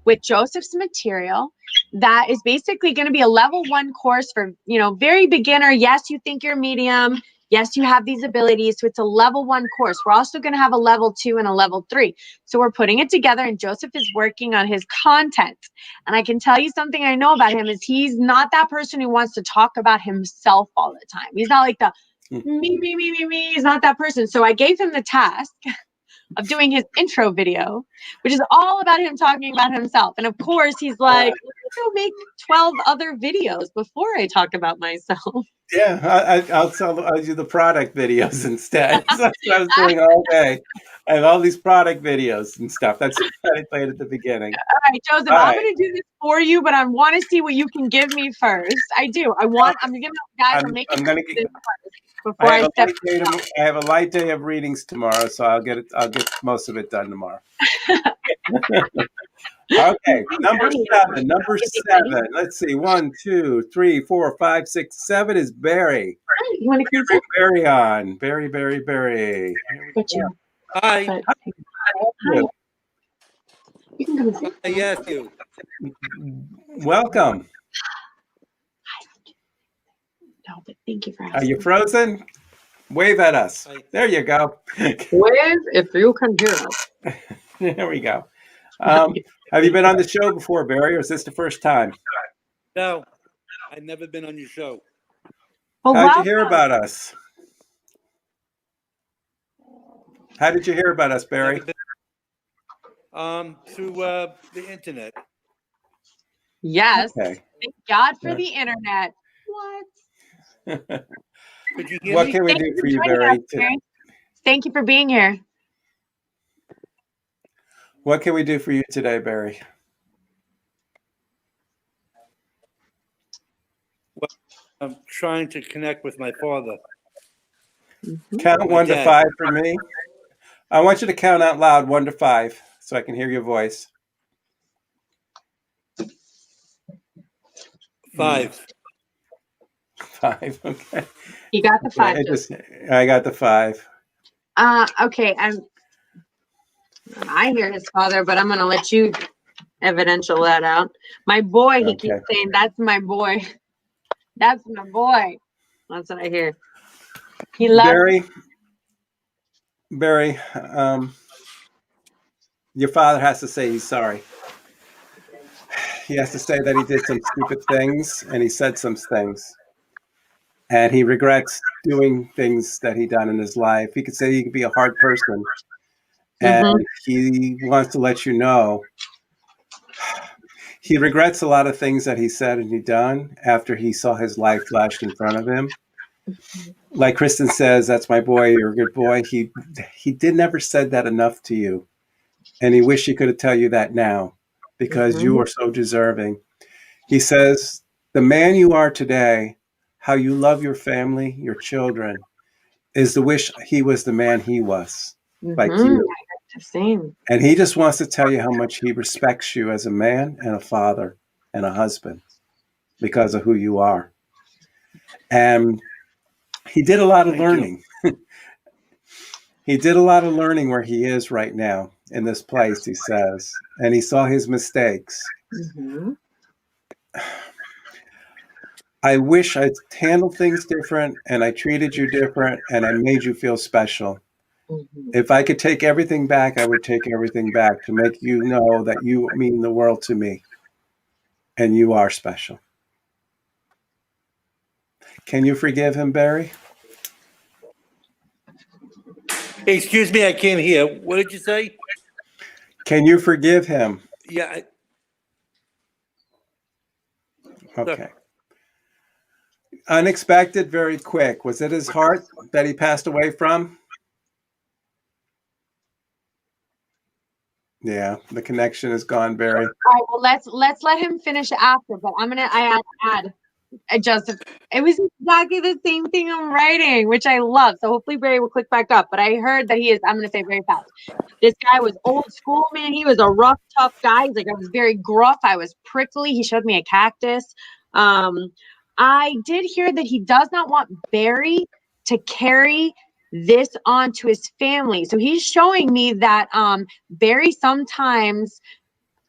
with Joseph's material that is basically going to be a level 1 course for, very beginner. Yes, you think you're medium. Yes, you have these abilities. So it's a level 1 course. We're also going to have a level 2 and a level 3. So we're putting it together, and Joseph is working on his content. And I can tell you something I know about him is he's not that person who wants to talk about himself all the time. He's not like the me. He's not that person. So I gave him the task of doing his intro video, which is all about him talking about himself. And of course, he's like, let's go make 12 other videos before I talk about myself.
Yeah, I'll do the product videos instead. That's what I was doing all day. I have all these product videos and stuff. That's what I played at the beginning.
All right, Joseph, I'm going to do this for you, but I want to see what you can give me first. I do. I'm going to guys. I'm making this first before I step.
I have a light day of readings tomorrow, so I'll get most of it done tomorrow. Okay, number seven. Let's see. 1, 2, 3, 4, 5, 6, 7 is Barry.
You want to keep
Barry on. Barry.
Hi.
Hi. You can come and sit.
Yes, you.
Welcome.
No, but thank you for
Are
asking.
you frozen? Wave at us. There you go.
Wave if you can hear us.
There we go. Have you been on the show before, Barry, or is this the first time?
No, I've never been on your show.
How'd you hear about us? How did you hear about us, Barry?
Through the internet.
Yes.
Okay.
Thank God for the internet. What?
Could you hear
What
me?
can we
Thank
do
you
for you,
joining
Barry?
us, Barry? Thank you for being here.
What can we do for you today, Barry?
Well, I'm trying to connect with my father.
Count 1 to 5 for me. I want you to count out loud 1 to 5 so I can hear your voice.
5.
5, okay.
You got the 5.
I got the 5.
Okay, I hear his father, but I'm gonna let you evidential that out. My boy, he keeps saying, "That's my boy. That's my boy." That's what I hear. He loves
Barry, your father has to say he's sorry. He has to say that he did some stupid things and he said some things. And he regrets doing things that he done in his life. He could say he could be a hard person. And he wants to let you know he regrets a lot of things that he said and he done after he saw his life flashed in front of him. Like Kristen says, that's my boy, you're a good boy. He did never said that enough to you. And he wished he could tell you that now because you are so deserving. He says, the man you are today, how you love your family, your children, is the wish he was the man he was, like you.
Same.
And he just wants to tell you how much he respects you as a man and a father and a husband because of who you are. And he did a lot of learning. He did a lot of learning where he is right now in this place, he says. And he saw his mistakes. I wish I'd handled things different and I treated you different and I made you feel special. If I could take everything back, I would take everything back to make you know that you mean the world to me and you are special. Can you forgive him, Barry?
Hey, excuse me, I can't hear. What did you say?
Can you forgive him?
Yeah.
Okay. Unexpected, very quick. Was it his heart that he passed away from? Yeah, the connection is gone, Barry.
All right, well, let's let him finish after, but I add Joseph. It was exactly the same thing I'm writing, which I love. So hopefully Barry will click back up. But I heard that I'm gonna say very fast. This guy was old school, man. He was a rough, tough guy. He's like, I was very gruff. I was prickly. He showed me a cactus. I did hear that he does not want Barry to carry this on to his family. So he's showing me that Barry sometimes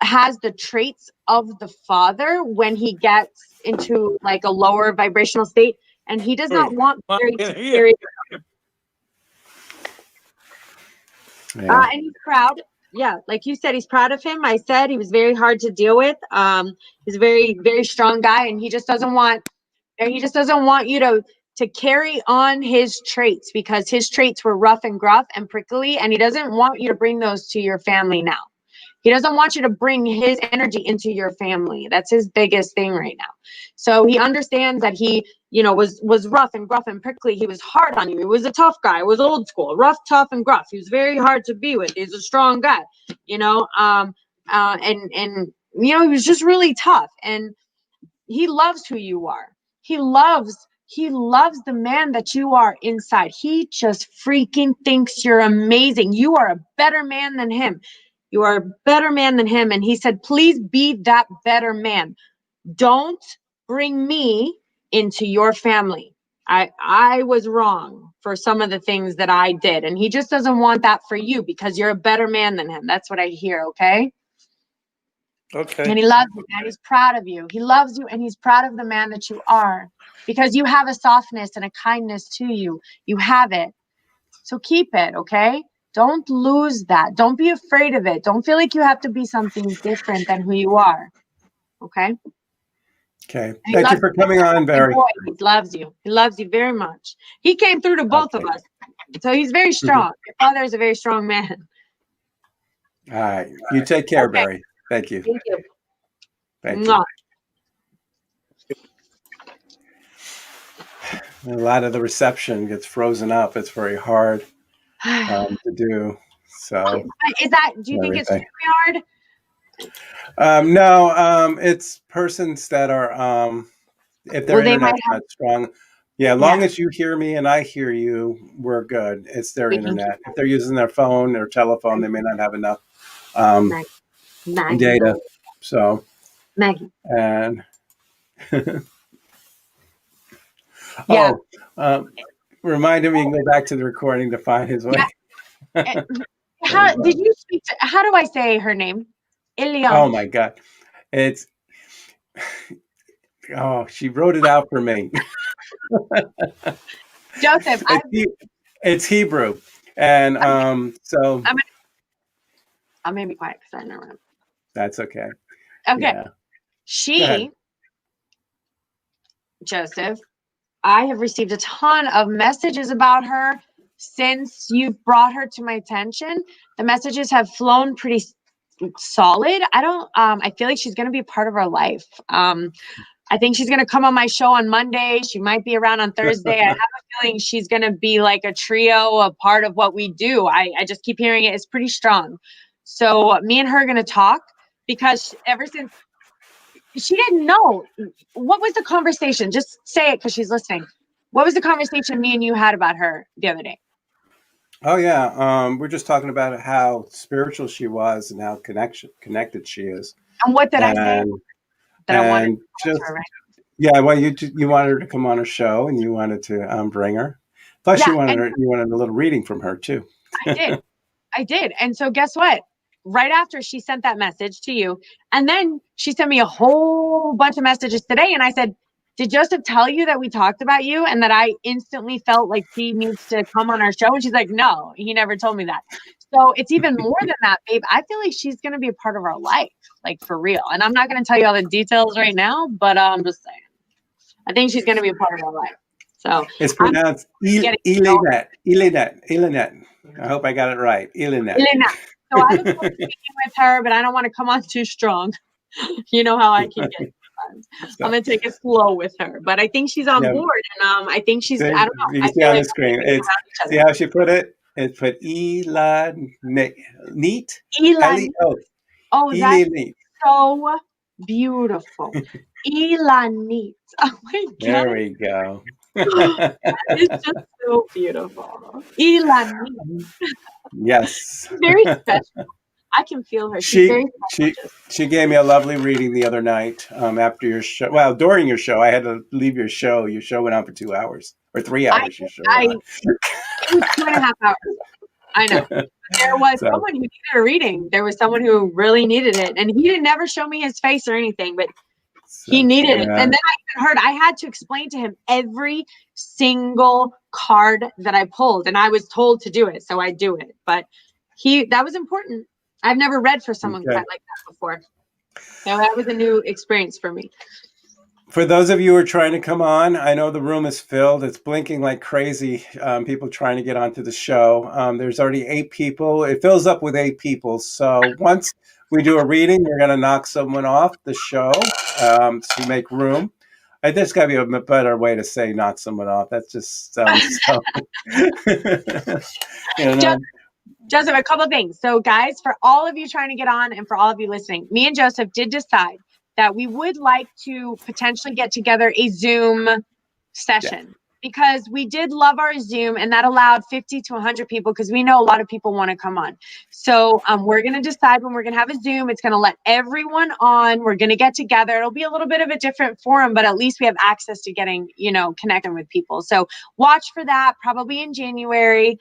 has the traits of the father when he gets into like a lower vibrational state, and he does not want Barry to carry. And he's proud. Yeah, like you said, he's proud of him. I said he was very hard to deal with. He's a very, very strong guy, and he just doesn't want you to carry on his traits because his traits were rough and gruff and prickly, and he doesn't want you to bring those to your family now. He doesn't want you to bring his energy into your family. That's his biggest thing right now. So he understands that he, was rough and gruff and prickly. He was hard on you. He was a tough guy. He was old school, rough, tough, and gruff. He was very hard to be with. He's a strong guy, he was just really tough. And he loves who you are. He loves the man that you are inside. He just freaking thinks you're amazing. You are a better man than him. You are a better man than him. And he said, please be that better man. Don't bring me into your family. I was wrong for some of the things that I did. And he just doesn't want that for you because you're a better man than him. That's what I hear. Okay.
Okay.
And he loves you, man. He's proud of you. He loves you and he's proud of the man that you are because you have a softness and a kindness to you. You have it. So keep it. Okay. Don't lose that. Don't be afraid of it. Don't feel like you have to be something different than who you are. Okay.
Okay. Thank you for coming on, Barry.
He loves you. He loves you very much. He came through to both of us. So he's very strong. Your father is a very strong man.
All right. You take care, Barry. Thank you.
Thank you.
Thank you. A lot of the reception gets frozen up. It's very hard to do. So,
do you think it's too hard?
No, it's persons that are, if their internet's not strong. Yeah, as long as you hear me and I hear you, we're good. It's their internet. If they're using their phone or telephone, they may not have enough data. So,
Maggie.
And reminded me to go back to the recording to find his way.
How did you speak to? How do I say her name? Ilion.
Oh my God. It's, she wrote it out for me.
Joseph.
It's Hebrew. And so
I'm gonna be quiet because I know.
that's okay.
Okay.
Yeah. Go
She,
ahead.
Joseph, I have received a ton of messages about her since you've brought her to my attention. The messages have flown pretty solid. I feel like she's going to be a part of our life. I think she's going to come on my show on Monday. She might be around on Thursday. I have a feeling she's going to be like a trio, a part of what we do. I just keep hearing it. It's pretty strong. So me and her are going to talk because ever since she didn't know, what was the conversation? Just say it because she's listening. What was the conversation me and you had about her the other day?
Oh yeah. We're just talking about how spiritual she was and how connected she is.
And what did I say? That I wanted to
just,
her, right?
yeah, well, you wanted her to come on a show and you wanted to bring her. Plus,
Yeah,
you wanted a little reading from her too.
I did. And so guess what? Right after she sent that message to you, and then she sent me a whole bunch of messages today. And I said, did Joseph tell you that we talked about you and that I instantly felt like she needs to come on our show? And she's like, no, he never told me that. So it's even more than that, babe. I feel like she's going to be a part of our life, like for real. And I'm not going to tell you all the details right now, but I'm just saying. I think she's going to be a part of our life. So
it's pronounced Ilinet. I hope I got it right. Ilinet.
So I look forward to speaking with her, but I don't want to come on too strong. You know how I can get. I'm gonna take it slow with her, but I think she's on board, and I think she's. I don't know.
You can see on the screen. See how she put it? It's put neat.
Oh, that's so beautiful. Elanit. Oh my God.
There we go.
It's just so beautiful. Elanit.
Yes.
Very special. I can feel her. She's very special.
She gave me a lovely reading the other night after your show. Well, during your show, I had to leave your show. Your show went on for 2 hours or 3 hours. It was
2.5 hours. I know. There was someone who needed a reading. There was someone who really needed it. And he didn't never show me his face or anything, but he needed it. And then I even heard, I had to explain to him every single card that I pulled. And I was told to do it. So I do it. But that was important. I've never read for someone quite like that before. So that was a new experience for me.
For those of you who are trying to come on, I know the room is filled. It's blinking like crazy. People trying to get onto the show. There's already 8 people. It fills up with 8 people. So once we do a reading, we're going to knock someone off the show to make room. There's got to be a better way to say knock someone off. That just sounds so.
Joseph, a couple of things. So guys, for all of you trying to get on and for all of you listening, me and Joseph did decide that we would like to potentially get together a Zoom session because we did love our Zoom and that allowed 50 to 100 people because we know a lot of people want to come on. So we're going to decide when we're going to have a Zoom. It's going to let everyone on. We're going to get together. It'll be a little bit of a different forum, but at least we have access to getting, connecting with people. So watch for that probably in January.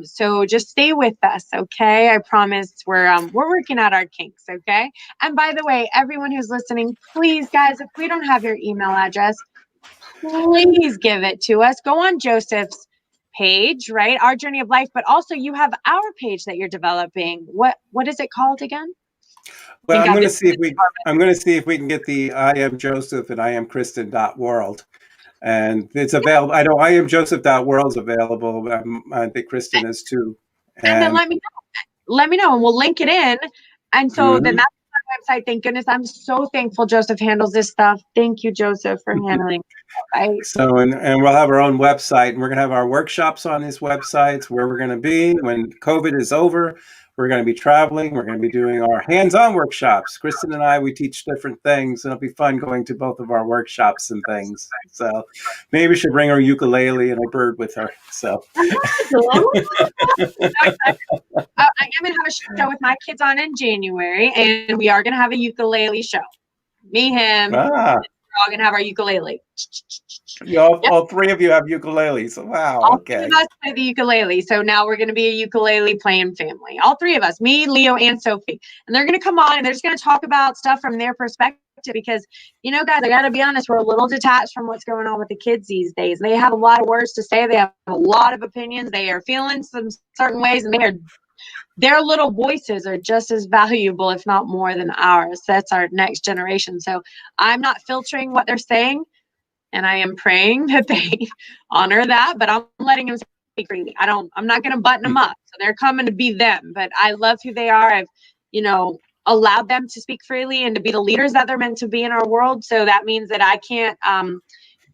So just stay with us. Okay. I promise we're working out our kinks. Okay. And by the way, everyone who's listening, please guys, if we don't have your email address, please give it to us. Go on Joseph's page, right? Our Journey of Life, but also you have our page that you're developing. What is it called again?
Well, I'm going to see if we can get the I am Joseph and I am Kristen.world. And it's available. I know I am Joseph.world's available. I think Kristen is too.
And then let me know and we'll link it in. And so then that's my website. Thank goodness. I'm so thankful Joseph handles this stuff. Thank you, Joseph, for handling it. Right?
So, and we'll have our own website and we're going to have our workshops on these websites where we're going to be when COVID is over. We're going to be traveling. We're going to be doing our hands-on workshops. Kristen and I, we teach different things. It'll be fun going to both of our workshops and things. So maybe we should bring our ukulele and a bird with her. So
I'm going to have a show with my kids on in January, and we are going to have a ukulele show. Me, him, all gonna have our ukulele.
All three of you have ukuleles. Wow.
All
Okay.
three of us play the ukulele. So now we're going to be a ukulele playing family. All three of us, me, Leo, and Sophie. And they're going to come on and they're just going to talk about stuff from their perspective because, you know, guys, I got to be honest, we're a little detached from what's going on with the kids these days. They have a lot of words to say. They have a lot of opinions. They are feeling some certain ways and their little voices are just as valuable, if not more than ours. That's our next generation. So I'm not filtering what they're saying. And I am praying that they honor that, but I'm letting them speak freely. I'm not going to button them up. So they're coming to be them, but I love who they are. I've, you know, allowed them to speak freely and to be the leaders that they're meant to be in our world. So that means that I can't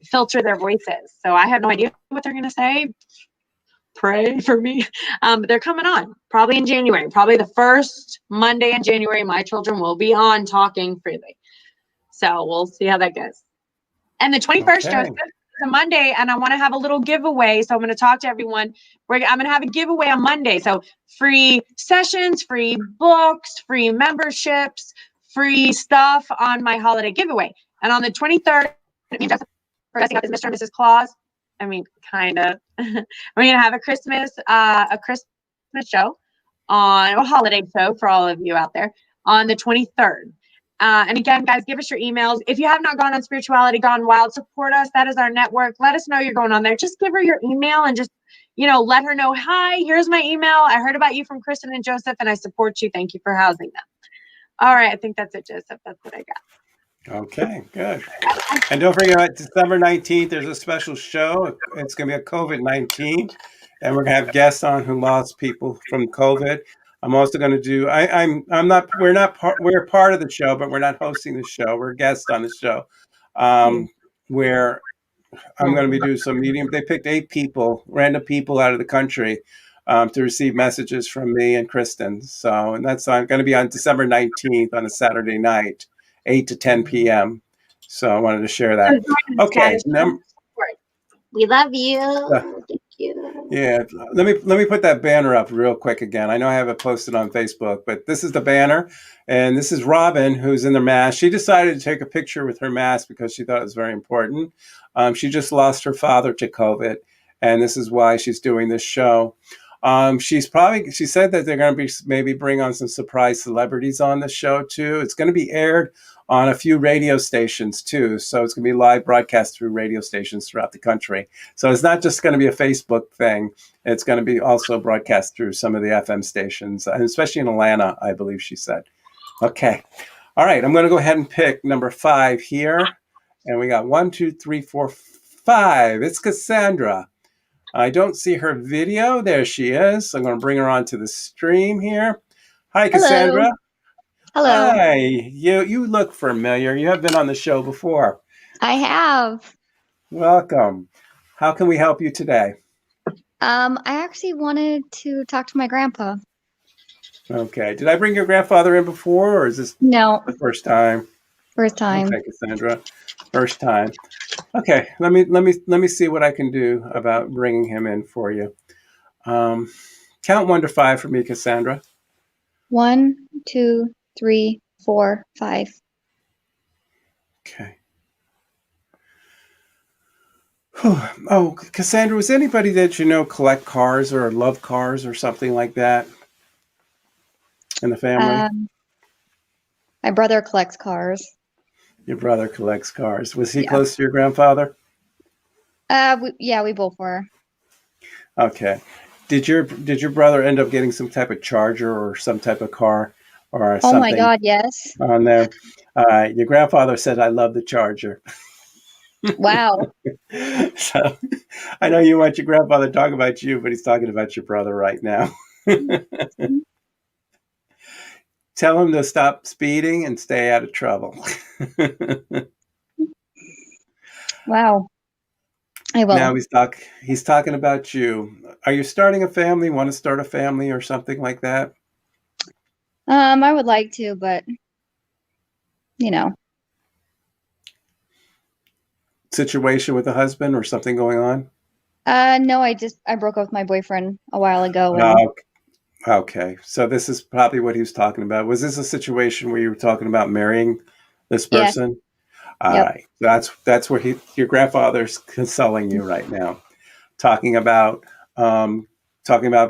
filter their voices. So I have no idea what they're going to say. Pray for me. But they're coming on probably in January, probably the first Monday in January. My children will be on talking freely. So we'll see how that goes. And the 21st, Joseph, is a Monday, and I want to have a little giveaway. So I'm going to talk to everyone. I'm going to have a giveaway on Monday. So free sessions, free books, free memberships, free stuff on my holiday giveaway. And on the 23rd, me and Joseph are dressing up as Mr. and Mrs. Claus. I mean, kind of. We're going to have a Christmas show on a holiday show for all of you out there on the 23rd. And again, guys, give us your emails. If you have not gone on Spirituality Gone Wild, support us. That is our network. Let us know you're going on there. Just give her your email and just, you know, let her know, hi, here's my email. I heard about you from Kristen and Joseph, and I support you. Thank you for housing them. All right. I think that's it, Joseph. That's what I got.
Okay, good. And don't forget, December 19th, there's a special show. It's going to be a COVID-19, and we're going to have guests on who lost people from COVID. I'm also going to do. I'm not. We're part of the show, but we're not hosting the show. We're guests on the show, where I'm going to be doing some medium. They picked 8 people, random people out of the country, to receive messages from me and Kristen. So, and that's going to be on December 19th on a Saturday night, 8 to 10 p.m. So I wanted to share that. Okay.
We love you. Thank you.
Yeah. Let me put that banner up real quick again. I know I have it posted on Facebook, but this is the banner. And this is Robin, who's in the mask. She decided to take a picture with her mask because she thought it was very important. She just lost her father to COVID. And this is why she's doing this show. She said that they're going to be maybe bring on some surprise celebrities on the show too. It's going to be aired on a few radio stations too. So it's going to be live broadcast through radio stations throughout the country. So it's not just going to be a Facebook thing. It's going to be also broadcast through some of the FM stations, and especially in Atlanta, I believe she said. Okay. All right. I'm going to go ahead and pick number 5 here. And we got 1, 2, 3, 4, 5. It's Cassandra. I don't see her video. There she is. I'm going to bring her onto the stream here. Hi, Cassandra.
Hello.
Hi. You look familiar. You have been on the show before.
I have.
Welcome. How can we help you today?
I actually wanted to talk to my grandpa.
Okay. Did I bring your grandfather in before, or is this
No,
the first time?
first time.
Okay, Cassandra. First time. Okay. Let me see what I can do about bringing him in for you. Count 1 to 5 for me, Cassandra.
1, 2, 3, 4, 5.
Okay. Oh, Cassandra, was anybody that you know collect cars or love cars or something like that in the family?
My brother collects cars.
Your brother collects cars. Was he close to your grandfather?
We both were.
Okay. Did your brother end up getting some type of charger or some type of car or something?
Oh my God, yes.
On there. Your grandfather said, "I love the charger."
Wow.
So I know you want your grandfather to talk about you, but he's talking about your brother right now. Tell him to stop speeding and stay out of trouble.
Wow. I will.
Now he's talking about you. Are you starting a family? Want to start a family or something like that?
I would like to, but you know.
Situation with a husband or something going on?
No, I broke up with my boyfriend a while ago.
Okay. So this is probably what he was talking about. Was this a situation where you were talking about marrying this person? All
Yep.
right. That's where your grandfather's consoling you right now, talking about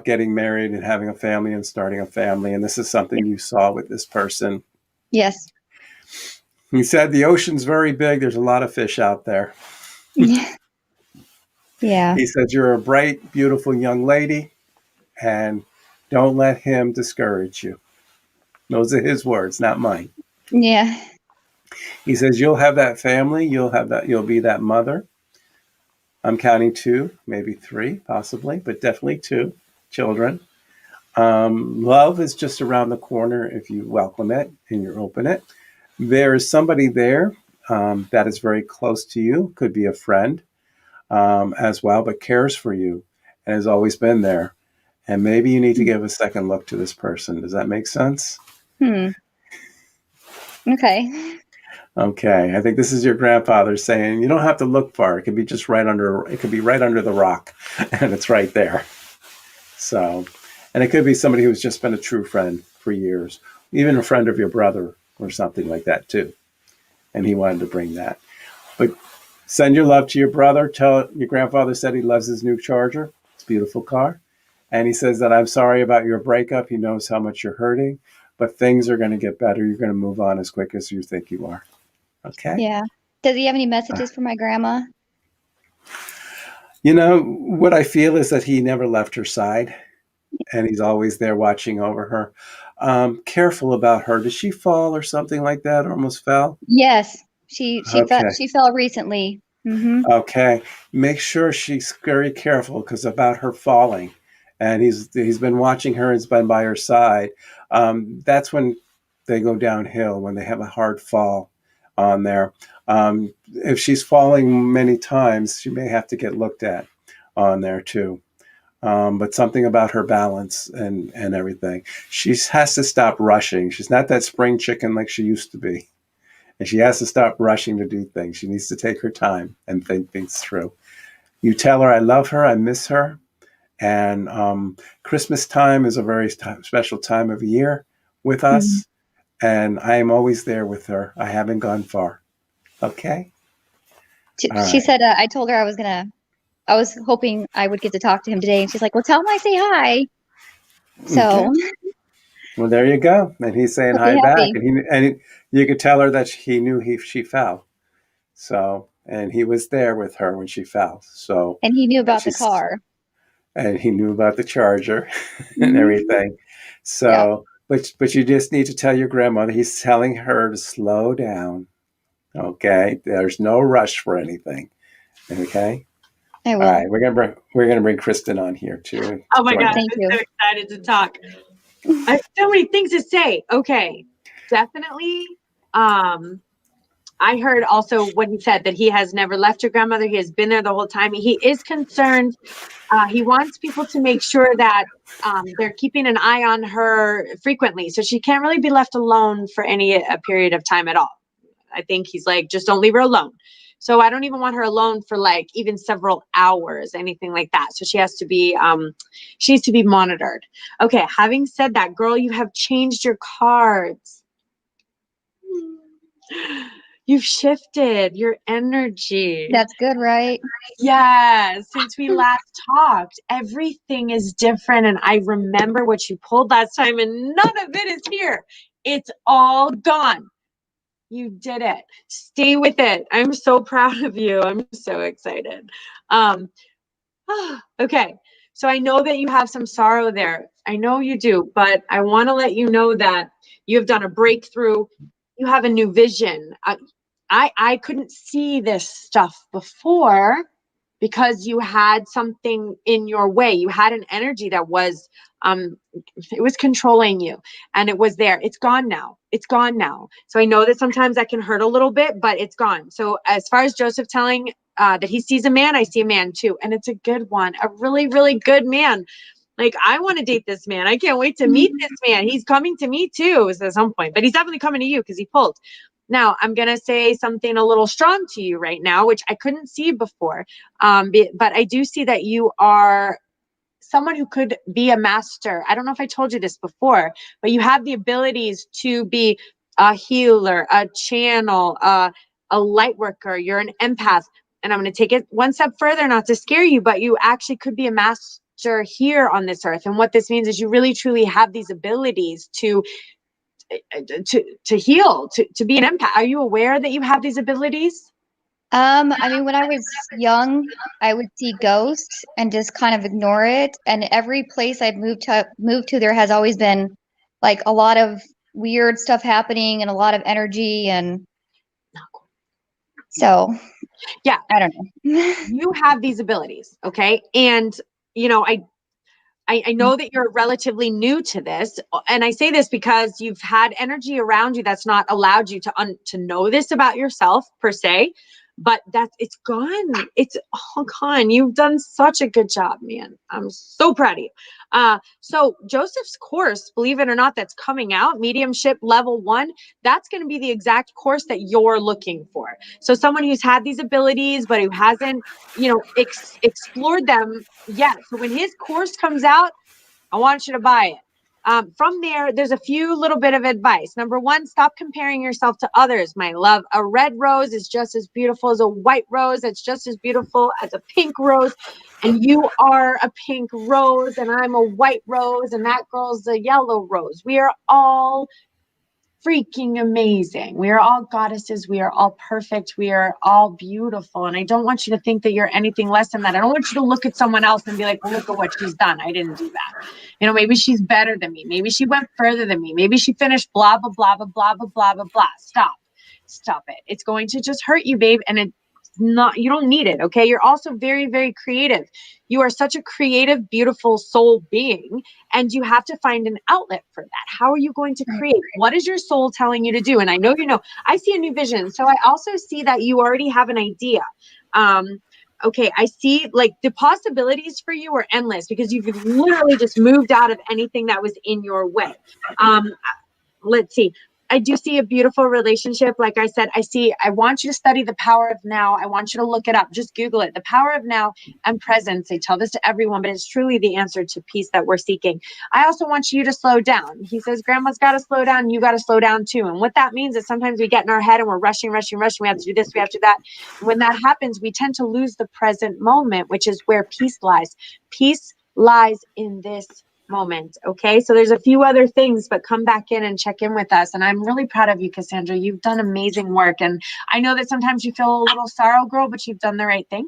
getting married and having a family and starting a family. And this is something you saw with this person.
Yes.
He said the ocean's very big. There's a lot of fish out there.
Yeah.
He said you're a bright, beautiful young lady, and don't let him discourage you. Those are his words, not mine.
Yeah.
He says you'll have that family. You'll be that mother. I'm counting 2, maybe 3, possibly, but definitely 2 children. Love is just around the corner if you welcome it and you open it. There is somebody there that is very close to you, could be a friend as well, but cares for you and has always been there. And maybe you need to give a second look to this person. Does that make sense?
Okay.
Okay, I think this is your grandfather saying you don't have to look far. It could be just right under. It could be right under the rock, and it's right there. So, and it could be somebody who's just been a true friend for years, even a friend of your brother or something like that too. And he wanted to bring that. But send your love to your brother. Tell your grandfather said he loves his new Charger. It's a beautiful car, and he says that I'm sorry about your breakup. He knows how much you're hurting, but things are going to get better. You're going to move on as quick as you think you are. Okay.
Yeah. Does he have any messages for my grandma?
You know, what I feel is that he never left her side and he's always there watching over her. Careful about her. Did she fall or something like that? Or almost fell?
Yes. She
Okay.
fell recently.
Okay. Make sure she's very careful because about her falling. And he's been watching her, he's been by her side. That's when they go downhill, when they have a hard fall on there. If she's falling many times, she may have to get looked at on there too. But something about her balance and everything. She has to stop rushing. She's not that spring chicken like she used to be. And she has to stop rushing to do things. She needs to take her time and think things through. You tell her, I love her, I miss her. And Christmas time is a very special time of year with us. And I am always there with her. I haven't gone far. Okay?
She said, I told her I was hoping I would get to talk to him today. And she's like, well, tell him I say hi. So.
Okay. Well, there you go. And he's saying hi back. And you could tell her that he knew she fell. So, and he was there with her when she fell. So.
And he knew about the car.
And he knew about the Charger and everything. So, but you just need to tell your grandmother, he's telling her to slow down. Okay. There's no rush for anything. Okay.
I will.
All right. We're gonna bring Kristen on here too.
Oh my God.
Thank you.
I'm so excited to talk. I have so many things to say. Okay. Definitely. I heard also what he said, that he has never left your grandmother. He has been there the whole time. He is concerned. He wants people to make sure that they're keeping an eye on her frequently. So she can't really be left alone for a period of time at all. I think he's like, just don't leave her alone. So I don't even want her alone for like even several hours, anything like that. So she has to be, she needs to be monitored. Okay. Having said that, girl, you have changed your cards. You've shifted your energy.
That's good, right?
Yes. Since we last talked, everything is different. And I remember what you pulled last time and none of it is here. It's all gone. You did it. Stay with it. I'm so proud of you. I'm so excited. Okay. So I know that you have some sorrow there. I know you do, but I want to let you know that you have done a breakthrough. You have a new vision. I couldn't see this stuff before because you had something in your way. You had an energy that was, it was controlling you and it was there. It's gone now. It's gone now. So I know that sometimes that can hurt a little bit, but it's gone. So as far as Joseph telling that he sees a man, I see a man too. And it's a good one, a really, really good man. Like, I want to date this man. I can't wait to meet this man. He's coming to me too at some point, but he's definitely coming to you because he pulled. Now, I'm going to say something a little strong to you right now, which I couldn't see before. But I do see that you are someone who could be a master. I don't know if I told you this before, but you have the abilities to be a healer, a channel, a light worker, you're an empath. And I'm going to take it one step further, not to scare you, but you actually could be a master here on this earth. And what this means is you really truly have these abilities to heal, to be an empath. Are you aware that you have these abilities?
I mean, when I was young, I would see ghosts and just kind of ignore it. And every place I've moved to, there has always been like a lot of weird stuff happening and a lot of energy. And so,
yeah,
I don't know.
You have these abilities, okay? And you know, I know that you're relatively new to this, and I say this because you've had energy around you that's not allowed you to know this about yourself per se, but it's gone. It's all gone. You've done such a good job, man. I'm so proud of you. So Joseph's course, believe it or not, that's coming out, Mediumship Level 1, that's going to be the exact course that you're looking for. So someone who's had these abilities, but who hasn't, explored them yet. So when his course comes out, I want you to buy it. From there, there's a few little bit of advice. Number one, stop comparing yourself to others, my love. A red rose is just as beautiful as a white rose. It's just as beautiful as a pink rose. And you are a pink rose, and I'm a white rose, and that girl's a yellow rose. We are all freaking amazing. We are all goddesses. We are all perfect. We are all beautiful. And I don't want you to think that you're anything less than that. I don't want you to look at someone else and be like, well, look at what she's done. I didn't do that. Maybe she's better than me. Maybe she went further than me. Maybe she finished blah, blah, blah, blah, blah, blah, blah, blah, blah. Stop it. It's going to just hurt you, babe. And you don't need it. Okay. You're also very, very creative. You are such a creative, beautiful soul being, and you have to find an outlet for that. How are you going to create? What is your soul telling you to do? And I know, I see a new vision. So I also see that you already have an idea. Okay. I see like the possibilities for you are endless because you've literally just moved out of anything that was in your way. Let's see. I do see a beautiful relationship. Like I said, I want you to study the power of now. I want you to look it up. Just Google it. The power of now and presence. They tell this to everyone, but it's truly the answer to peace that we're seeking. I also want you to slow down. He says, grandma's got to slow down. You got to slow down too. And what that means is sometimes we get in our head and we're rushing. We have to do this. We have to do that. And when that happens, we tend to lose the present moment, which is where peace lies. Peace lies in this moment. Okay. So there's a few other things, but come back in and check in with us. And I'm really proud of you, Cassandra. You've done amazing work. And I know that sometimes you feel a little sorrow, girl, but you've done the right thing.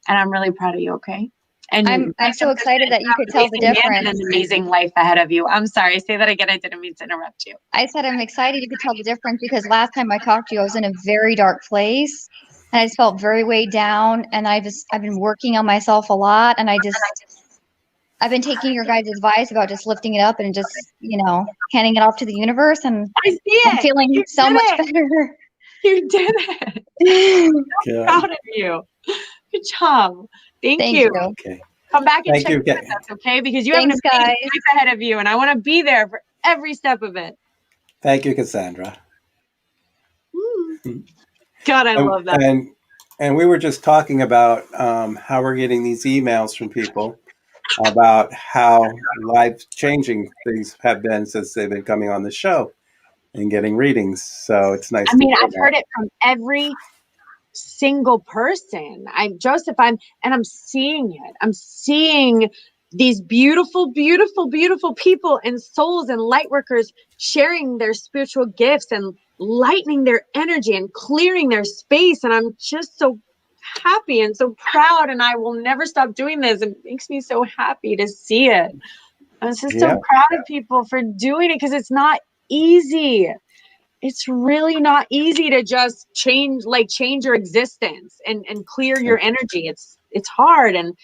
And I'm really proud of you. Okay. And
I'm so excited that you could tell the difference.
An amazing life ahead of you. I'm sorry. Say that again. I didn't mean to interrupt you.
I said, I'm excited you could tell the difference because last time I talked to you, I was in a very dark place and I just felt very weighed down. And I've been working on myself a lot. And I've been taking your guys' advice about just lifting it up and just, handing it off to the universe. And
I see it.
I'm feeling so much better.
You did it. I'm so proud of you. Good job. Thank you.
Okay.
Come back and check with us, okay? Because you have an amazing life ahead of you, and I want to be there for every step of it.
Thank you, Cassandra.
God, I love that.
And we were just talking about how we're getting these emails from people about how life-changing things have been since they've been coming on the show and getting readings. So it's nice.
I've heard it from every single person. I'm seeing it. I'm seeing these beautiful, beautiful, beautiful people and souls and light workers sharing their spiritual gifts and lightening their energy and clearing their space. And I'm just so happy and so proud, and I will never stop doing this. It makes me so happy to see it. I'm just so proud of people for doing it because it's not easy. It's really not easy to just change your existence and clear your energy. It's hard, and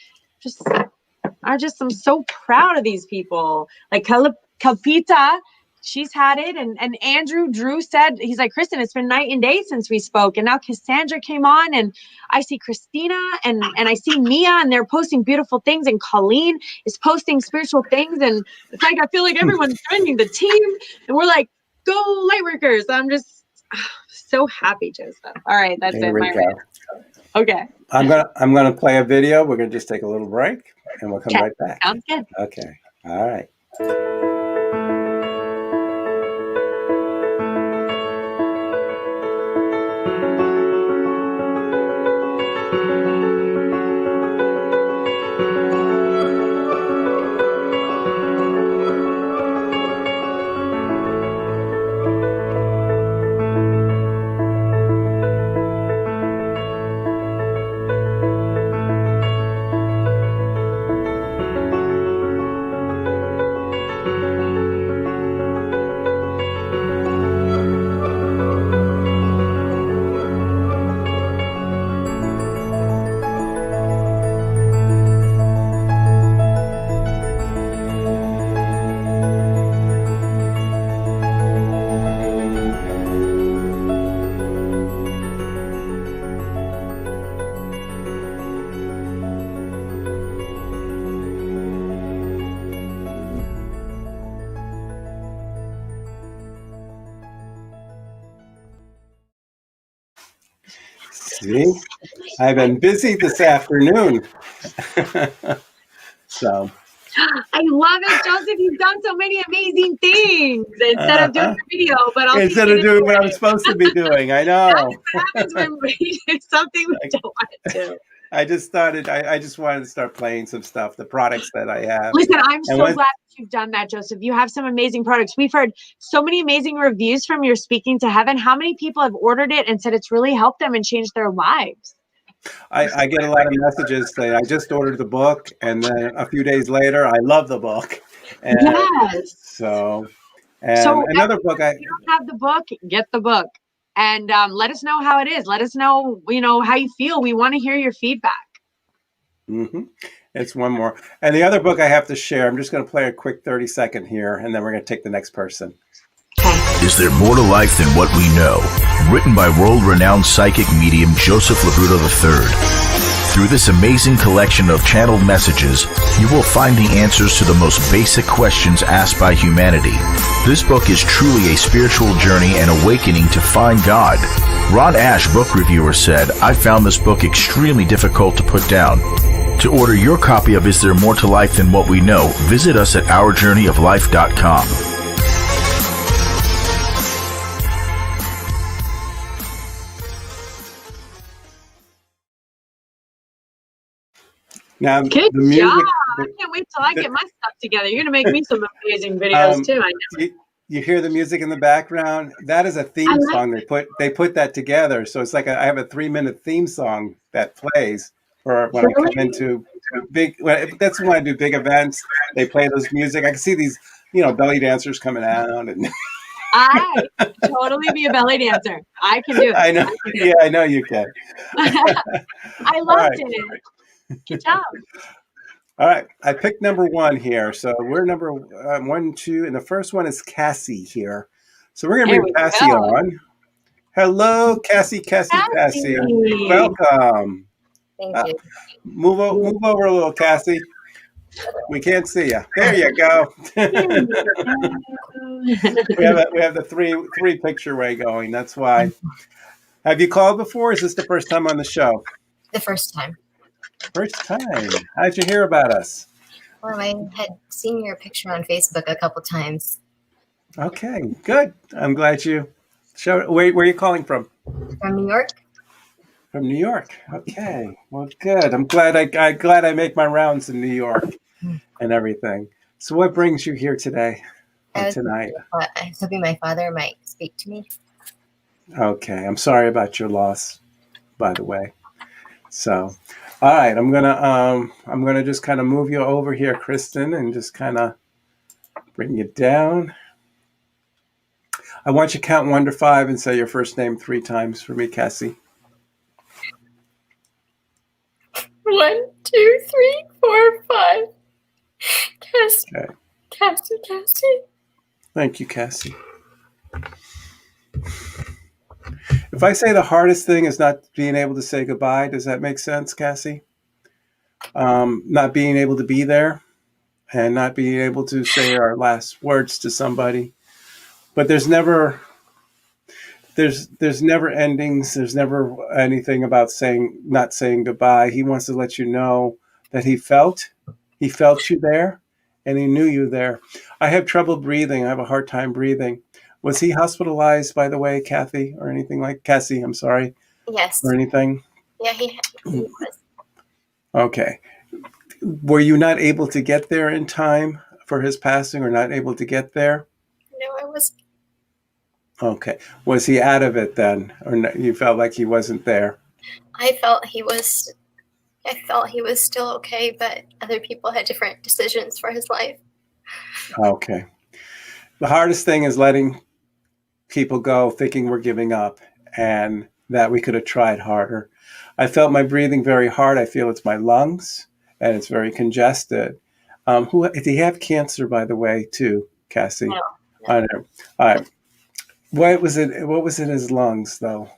I'm so proud of these people. Like Kalpita, she's had it, and Andrew Drew said, he's like, Kristen, it's been night and day since we spoke. And now Cassandra came on, and I see Christina and I see Mia, and they're posting beautiful things, and Colleen is posting spiritual things, and it's like I feel like everyone's joining the team, and we're like, go Lightworkers. I'm just so happy, Joseph. All right, that's
Here
it.
we go.
Okay.
I'm gonna play a video. We're gonna just take a little break, and we'll come right back.
Sounds good.
Okay. All right. See, I've been busy this afternoon. So.
I love it, Joseph. You've done so many amazing things instead of doing a video, but I'll
instead of doing what I'm supposed to be doing. I know.
What happens when we do something we don't want to do?
I just wanted to start playing some stuff, the products that I have.
Listen, I'm so glad that you've done that, Joseph. You have some amazing products. We've heard so many amazing reviews from your Speaking to Heaven. How many people have ordered it and said it's really helped them and changed their lives?
I get a lot of messages saying, I just ordered the book, and then a few days later, I love the book. And
yes.
So another book.
If you don't have the book, get the book. And let us know how it is. Let us know, how you feel. We want to hear your feedback.
Mm-hmm. It's one more. And the other book I have to share, I'm just going to play a quick 30-second here, and then we're going to take the next person.
Is there more to life than what we know? Written by world-renowned psychic medium Joseph LoBrutto III. Through this amazing collection of channeled messages, you will find the answers to the most basic questions asked by humanity. This book is truly a spiritual journey and awakening to find God. Ron Ash, book reviewer, said, I found this book extremely difficult to put down. To order your copy of Is There More to Life Than What We Know, visit us at OurJourneyOfLife.com.
Now,
good
the music,
job. I can't wait till I get my stuff together. You're going to make me some amazing videos too. I know.
You hear the music in the background? That is a theme song. They put that together. So it's like I have a 3-minute theme song that plays for when I come into that's when I do big events. They play those music. I can see these, belly dancers coming out, and
I totally be a belly dancer. I can do it.
I know. Yeah, I know you can.
I loved it. Good job.
All right, I picked number 1 here. So we're number 1, 2, and the first one is Cassie here. So we're going to bring Cassie on. Hello, Cassie. Welcome.
Thank you.
Move over a little, Cassie. We can't see you. There you go. we have the three picture way going. That's why. Have you called before? Or is this the first time on the show?
The first time.
First time. How'd you hear about us?
Well, I had seen your picture on Facebook a couple times.
Okay, good. I'm glad you showed. Where are you calling from?
From New York.
From New York. Okay. Well, good. I'm glad I make my rounds in New York and everything. So, what brings you here today? Tonight.
I was hoping my father might speak to me.
Okay. I'm sorry about your loss, by the way. So, all right. I'm gonna just kind of move you over here, Kristen, and just kind of bring you down. I want you to count 1 to 5 and say your first name 3 times for me, Cassie.
1, 2, 3, 4, 5. Cassie.
Okay.
Cassie.
Thank you, Cassie. If I say the hardest thing is not being able to say goodbye, does that make sense, Cassie? Not being able to be there and not being able to say our last words to somebody. But there's never endings. There's never anything about not saying goodbye. He wants to let you know that he felt you there, and he knew you there. I have trouble breathing. I have a hard time breathing. Was he hospitalized, by the way, Kathy, or anything like Cassie? I'm sorry.
Yes.
Or anything?
Yeah, he was.
Okay. Were you not able to get there in time for his passing, or not able to get there?
No, I was.
Okay. Was he out of it then, or you felt like he wasn't there?
I felt he was still okay, but other people had different decisions for his life.
Okay. The hardest thing is letting people go thinking we're giving up and that we could have tried harder. I felt my breathing very hard. I feel it's my lungs and it's very congested. Did he have cancer, by the way, too, Cassie?
No.
I know. All right. What was in his lungs, though?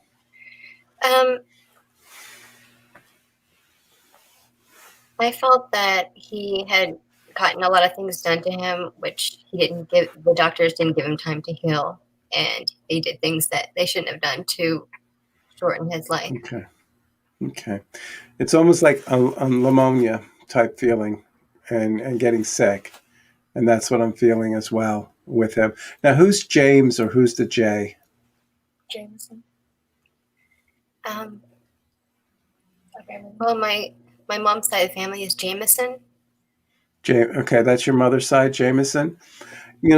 I felt that he had gotten a lot of things done to him, which the doctors didn't give him time to heal, and they did things that they shouldn't have done to shorten his life.
Okay. Okay. It's almost like a pneumonia type feeling and getting sick. And that's what I'm feeling as well with him. Now, who's James or who's the J?
Jameson. Well, my mom's side of the family is Jameson.
Okay, that's your mother's side, Jameson.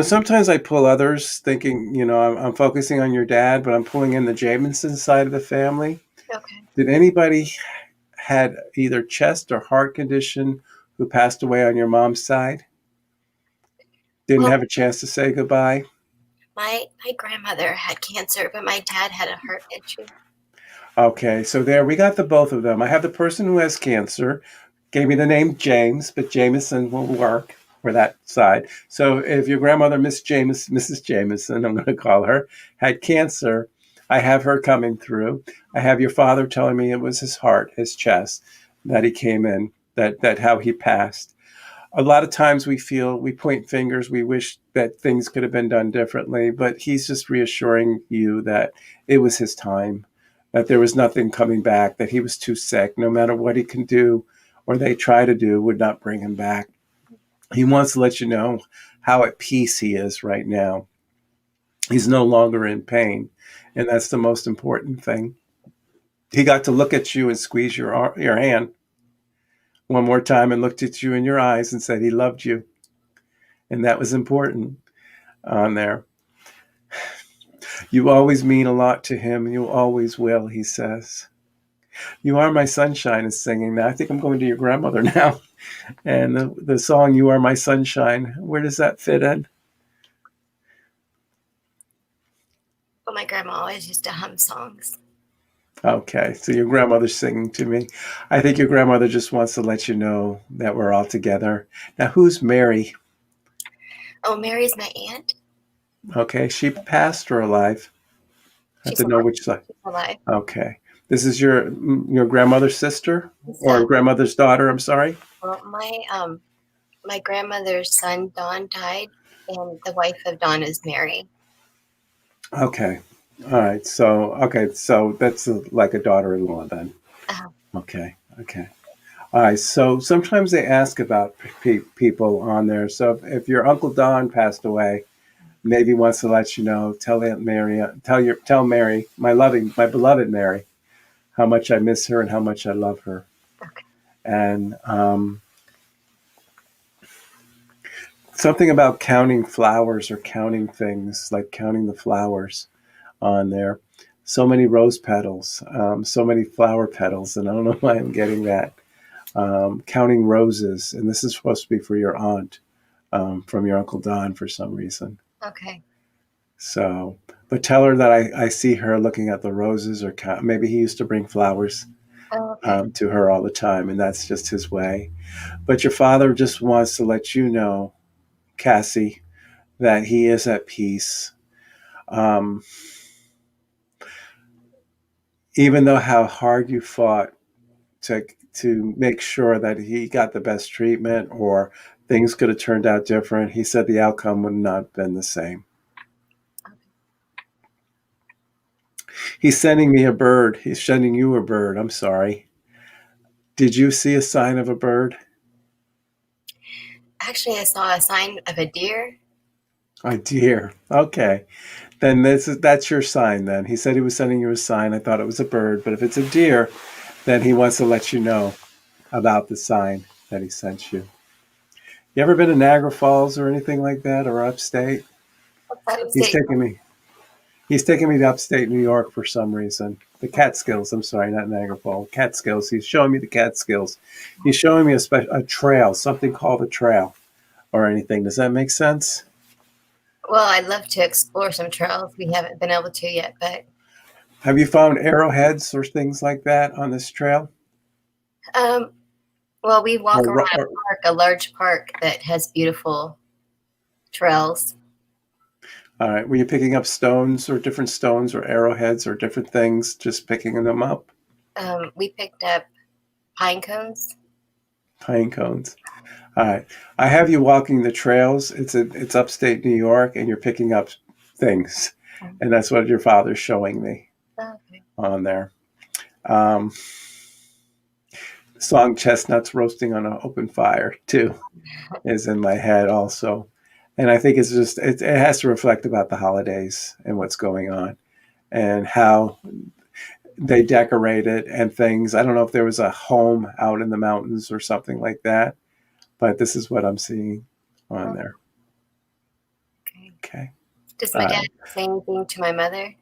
Sometimes I pull others thinking, I'm focusing on your dad, but I'm pulling in the Jameson side of the family.
Okay.
Did anybody had either chest or heart condition who passed away on your mom's side? Didn't
Well,
have a chance to say goodbye?
my grandmother had cancer, but my dad had a heart issue.
Okay, so there we got the both of them. I have the person who has cancer, gave me the name James, but Jameson will work for that side. So if your grandmother, Mrs. Jameson, I'm going to call her, had cancer, I have her coming through. I have your father telling me it was his heart, his chest, that he came in, that how he passed. A lot of times we point fingers, we wish that things could have been done differently, but he's just reassuring you that it was his time, that there was nothing coming back, that he was too sick. No matter what he can do or they try to do would not bring him back. He wants to let you know how at peace he is right now. He's no longer in pain, and that's the most important thing. He got to look at you and squeeze your hand one more time and looked at you in your eyes and said he loved you. And that was important on there. You always mean a lot to him, and you always will, he says. You Are My Sunshine is singing now. I think I'm going to your grandmother now. And the song You Are My Sunshine, where does that fit in?
Well, my grandma always used to hum songs.
Okay, so your grandmother's singing to me. I think your grandmother just wants to let you know that we're all together. Now, who's Mary?
Oh, Mary's my aunt.
Okay, she passed or alive? I have
She's
to know
alive.
which side.
She's alive.
Okay. This is your grandmother's sister or
So,
grandmother's daughter, I'm sorry?
well, my grandmother's son Don died, and the wife of Don is Mary.
Okay. All right. So that's like a daughter-in-law then.
Uh-huh.
Okay. All right. So sometimes they ask about people on there. So if your Uncle Don passed away, maybe wants to let you know, tell Aunt Mary, tell Mary, my beloved Mary, how much I miss her and how much I love her.
Okay.
And something about counting flowers or counting things, like counting the flowers on there. So many rose petals, so many flower petals, and I don't know why I'm getting that. Counting roses, and this is supposed to be for your aunt from your Uncle Don for some reason.
Okay.
So, but tell her that I see her looking at the roses, or maybe he used to bring flowers
Oh, okay.
to her all the time, and that's just his way. But your father just wants to let you know, Cassie, that he is at peace. Even though how hard you fought to make sure that he got the best treatment or things could have turned out different, he said the outcome would not have been the same. He's sending me a bird. He's sending you a bird. I'm sorry. Did you see a sign of a bird?
Actually, I saw a sign of a deer.
A deer. Okay. Then that's your sign then. He said he was sending you a sign. I thought it was a bird, but if it's a deer, then he wants to let you know about the sign that he sent you. You ever been to Niagara Falls or anything like that, or upstate? He's taking me. He's taking me to upstate New York for some reason. The Catskills. I'm sorry, not Niagara Falls. Catskills. He's showing me the Catskills. He's showing me a trail, something called a trail, or anything. Does that make sense?
Well, I'd love to explore some trails we haven't been able to yet, but
Have you found arrowheads or things like that on this trail?
well, we walk
Or-
around
or-
a large park that has beautiful trails.
All right. Were you picking up stones or different stones or arrowheads or different things, just picking them up?
We picked up pine cones.
Pine cones. All right. I have you walking the trails. It's upstate New York, and you're picking up things. And that's what your father's showing me
Okay.
on there. song Chestnuts Roasting on an Open Fire too is in my head also. And I think it's just, it has to reflect about the holidays and what's going on and how they decorate it and things. I don't know if there was a home out in the mountains or something like that, but this is what I'm seeing on there. Okay.
Does my dad say anything to my mother?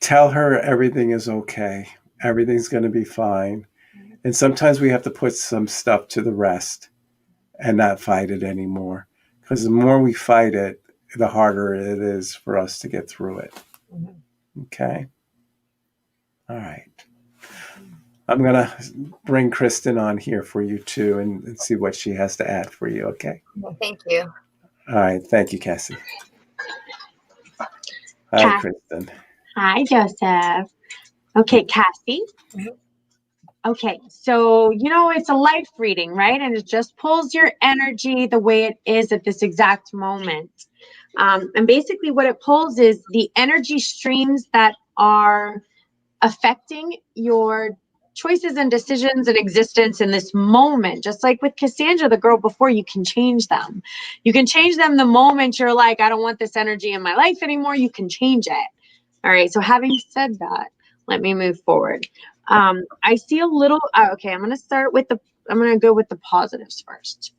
Tell her everything is okay. Everything's going to be fine. And sometimes we have to put some stuff to the rest and not fight it anymore. Because the more we fight it, the harder it is for us to get through it. Okay. All right. I'm going to bring Kristen on here for you too and see what she has to add for you. Okay.
Well, thank you.
All right. Thank you, Cassie. Hi, Kristen.
Hi, Joseph. Okay, Cassie. Okay, so, it's a life reading, right? And it just pulls your energy the way it is at this exact moment. And basically what it pulls is the energy streams that are affecting your choices and decisions and existence in this moment. Just like with Cassandra, the girl before, you can change them. You can change them the moment you're like, I don't want this energy in my life anymore. You can change it. All right. So having said that, let me move forward. I see a little, okay, I'm going to go with the positives first.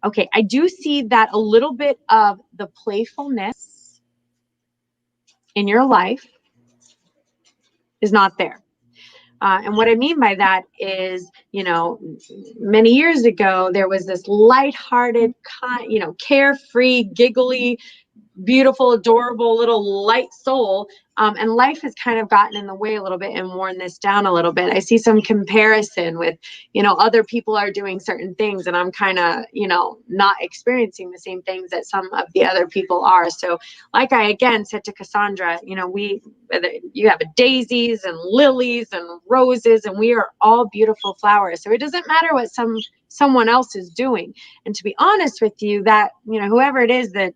Okay. I do see that a little bit of the playfulness in your life is not there. And what I mean by that is, many years ago, there was this lighthearted, carefree, giggly, beautiful, adorable little light soul. And life has kind of gotten in the way a little bit and worn this down a little bit. I see some comparison with, other people are doing certain things and I'm kind of, not experiencing the same things that some of the other people are. So like I, again, said to Cassandra, you have daisies and lilies and roses and we are all beautiful flowers. So it doesn't matter what someone else is doing. And to be honest with you, that, whoever it is that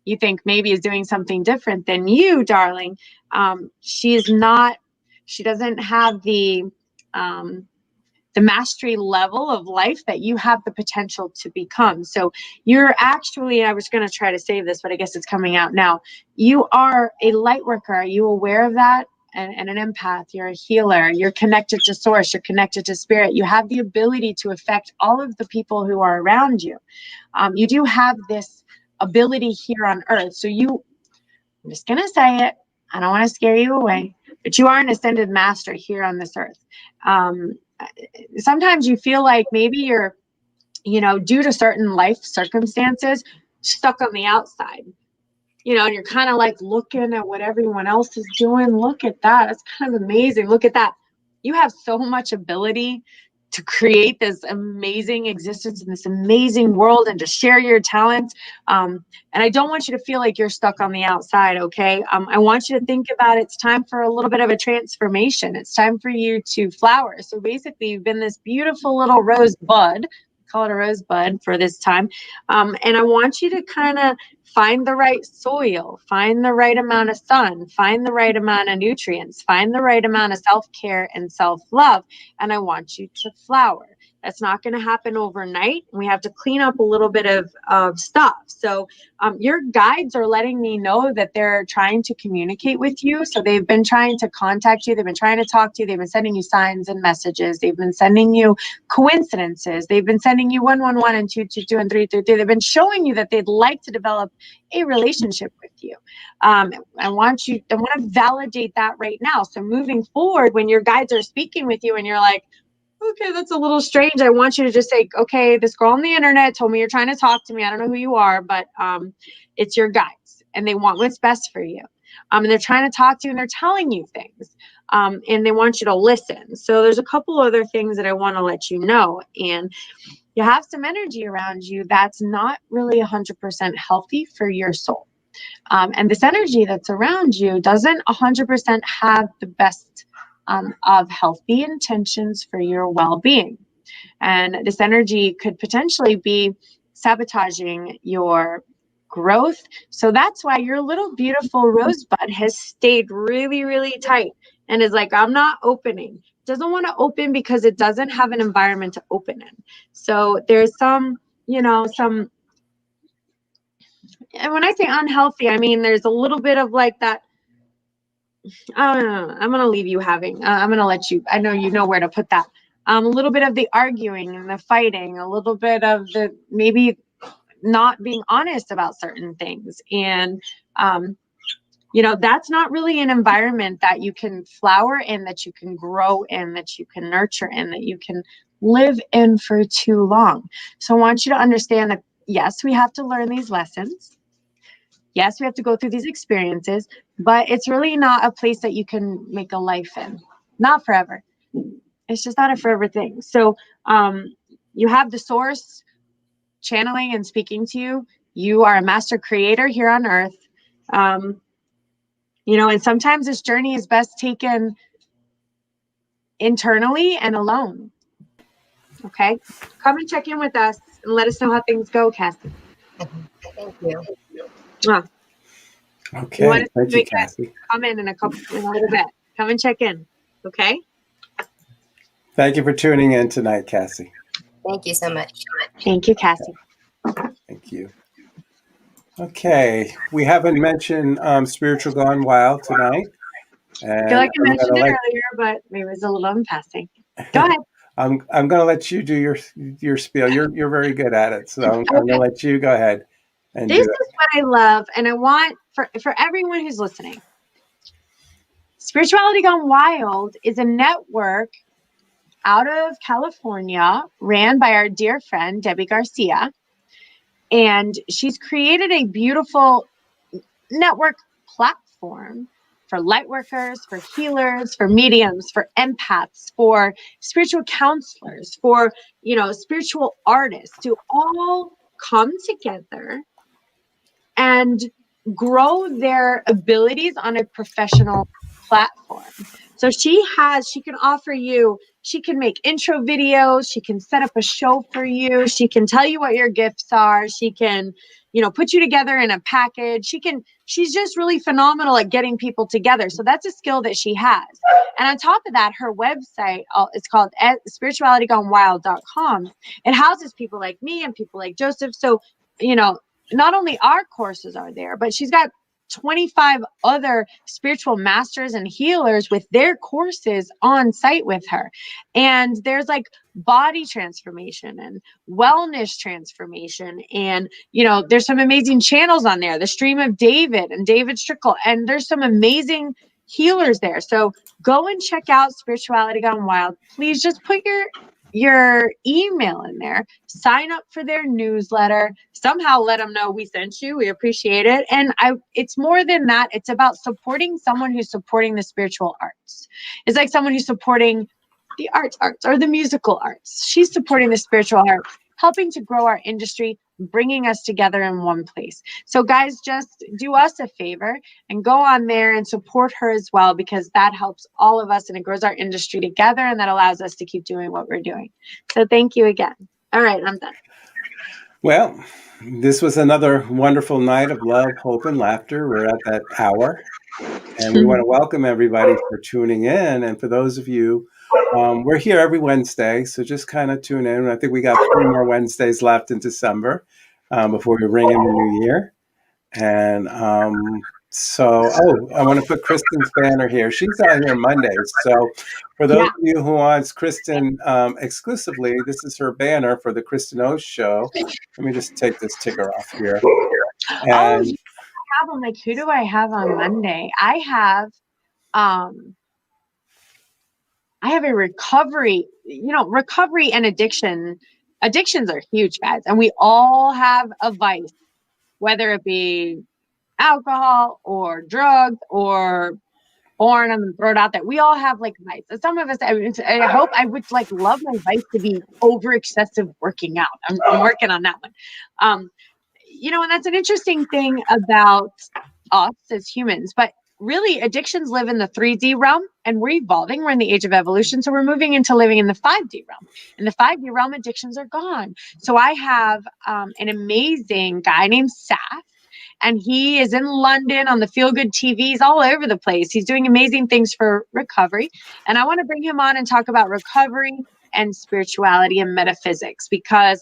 you think maybe is doing something different than you, darling, she doesn't have the mastery level of life that you have the potential to become. So you're actually, I was going to try to save this, but I guess it's coming out now. You are a light worker. Are you aware of that? And an empath, you're a healer, you're connected to source, you're connected to spirit. You have the ability to affect all of the people who are around you. You do have this ability here on earth. So I'm just going to say it. I don't want to scare you away, but you are an ascended master here on this earth. Sometimes you feel like maybe you're, due to certain life circumstances, stuck on the outside, and you're kind of like looking at what everyone else is doing. Look at that. It's kind of amazing. Look at that. You have so much ability to create this amazing existence in this amazing world and to share your talents. And I don't want you to feel like you're stuck on the outside, okay? I want you to think about it's time for a little bit of a transformation. It's time for you to flower. So basically, you've been this beautiful little rosebud, call it a rosebud for this time. And I want you to kind of find the right soil, find the right amount of sun, find the right amount of nutrients, find the right amount of self-care and self-love. And I want you to flower. That's not going to happen overnight. We have to clean up a little bit of stuff. So your guides are letting me know that they're trying to communicate with you. So they've been trying to contact you. They've been trying to talk to you. They've been sending you signs and messages. They've been sending you coincidences. They've been sending you 111 and 222 and 333. They've been showing you that they'd like to develop a relationship with you. I want to validate that right now. So moving forward, when your guides are speaking with you and you're like, okay, that's a little strange, I want you to just say, okay, this girl on the internet told me you're trying to talk to me. I don't know who you are, but it's your guides and they want what's best for you. And they're trying to talk to you and they're telling you things and they want you to listen. So there's a couple other things that I want to let you know. And you have some energy around you that's not really 100% healthy for your soul. And this energy that's around you doesn't 100% have the best of healthy intentions for your well-being. And this energy could potentially be sabotaging your growth. So that's why your little beautiful rosebud has stayed really, really tight. and is like, I'm not opening. Doesn't want to open because it doesn't have an environment to open in. So there's some, and when I say unhealthy, I mean, there's a little bit of like that. I don't know. I'm going to leave you having, I'm going to let you, I know you know where to put that. A little bit of the arguing and the fighting, a little bit of the maybe not being honest about certain things. And, that's not really an environment that you can flower in, that you can grow in, that you can nurture in, that you can live in for too long. So I want you to understand that, yes, we have to learn these lessons. Yes, we have to go through these experiences, but it's really not a place that you can make a life in. Not forever. It's just not a forever thing. So you have the source channeling and speaking to you. You are a master creator here on earth. And sometimes this journey is best taken internally and alone. Okay? Come and check in with us and let us know how things go, Cassie.
Thank you.
Okay, thank you, Cassie.
Come in a little bit. Come and check in. Okay?
Thank you for tuning in tonight, Cassie.
Thank you so much.
Thank you, Cassie.
Thank you. Okay, we haven't mentioned Spiritual Gone Wild tonight.
I feel like I mentioned it earlier, but maybe it was a little in passing. Go ahead.
I'm going to let you do your spiel. You're very good at it, so I'm going to let you go ahead. And
this is what I love, and I want for everyone who's listening. Spirituality Gone Wild is a network out of California, ran by our dear friend Debbie Garcia, and she's created a beautiful network platform for light workers, for healers, for mediums, for empaths, for spiritual counselors, for spiritual artists to all come together and grow their abilities on a professional platform. So she can offer you, she can make intro videos, she can set up a show for you, she can tell you what your gifts are, she can, put you together in a package. She's just really phenomenal at getting people together. So that's a skill that she has. And on top of that, her website, it's called spiritualitygonewild.com. It houses people like me and people like Joseph. So, not only our courses are there, but she's got 25 other spiritual masters and healers with their courses on site with her. And there's like body transformation and wellness transformation. And, there's some amazing channels on there, the Stream of David and David Strickle. And there's some amazing healers there. So go and check out Spirituality Gone Wild. Please just put your email in there, sign up for their newsletter, somehow let them know we sent you. We appreciate it. And it's more than that. It's about supporting someone who's supporting the spiritual arts. It's like someone who's supporting the arts or the musical arts. She's supporting the spiritual arts, helping to grow our industry, bringing us together in one place. So guys, just do us a favor and go on there and support her as well, because that helps all of us and it grows our industry together, and that allows us to keep doing what we're doing. So thank you again. All right, I'm done.
Well, this was another wonderful night of love, hope, and laughter. We're at that hour, and we want to welcome everybody for tuning in. And for those of you, we're here every Wednesday, so just kind of tune in. I think we got 3 more Wednesdays left in December before we ring in the new year. And I want to put Kristen's banner here. She's out here Mondays. So for those of you who wants Kristen exclusively, this is her banner for the Kristen O Show. Let me just take this ticker off here. And
like, who do I have on Monday? I have a recovery, recovery and addiction. Addictions are huge, guys. And we all have a vice, whether it be alcohol or drugs or porn. I'm going to throw it out there. We all have like vice. Some of us, I hope I would love my vice to be over excessive working out. I'm working on that one. And that's an interesting thing about us as humans, but really addictions live in the 3D realm, and we're evolving. We're in the age of evolution. So we're moving into living in the 5D realm. In the 5D realm, addictions are gone. So I have an amazing guy named Saf, and he is in London on the Feel Good TVs all over the place. He's doing amazing things for recovery. And I want to bring him on and talk about recovery and spirituality and metaphysics, because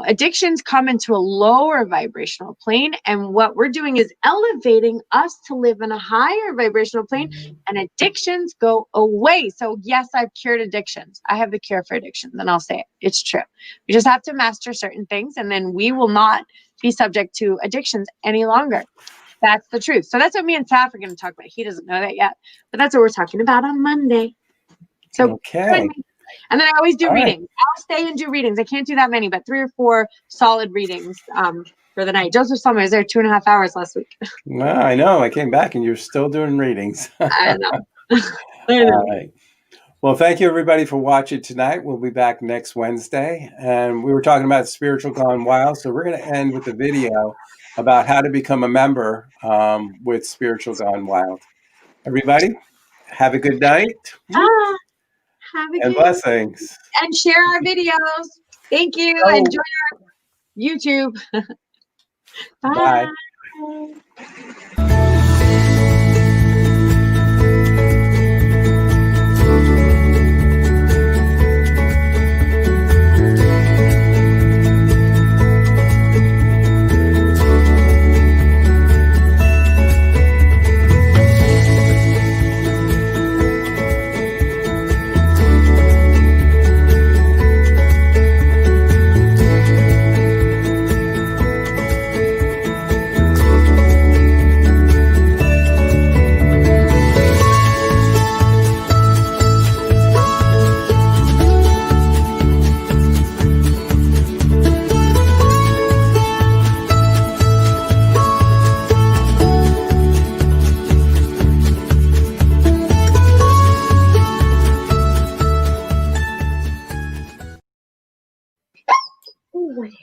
addictions come into a lower vibrational plane, and what we're doing is elevating us to live in a higher vibrational plane, and addictions go away. So yes, I've cured addictions. I have the cure for addictions, and I'll say it. It's true. We just have to master certain things, and then we will not be subject to addictions any longer. That's the truth. So that's what me and Saf are going to talk about. He doesn't know that yet, but that's what we're talking about on Monday. So
Okay.
And then I always do
All right.
readings. I'll stay and do readings. I can't do that many, but 3 or 4 solid readings for the night. Joseph Summer was there 2.5 hours last week.
Well, I know. I came back and you're still doing readings.
I know.
All right. Well, thank you, everybody, for watching tonight. We'll be back next Wednesday. And we were talking about Spiritual Gone Wild. So we're going to end with a video about how to become a member with Spiritual Gone Wild. Everybody, have a good night.
Have a
And
good
blessings.
and share our videos. Thank you.
Oh.
Enjoy our YouTube.
Bye.
What is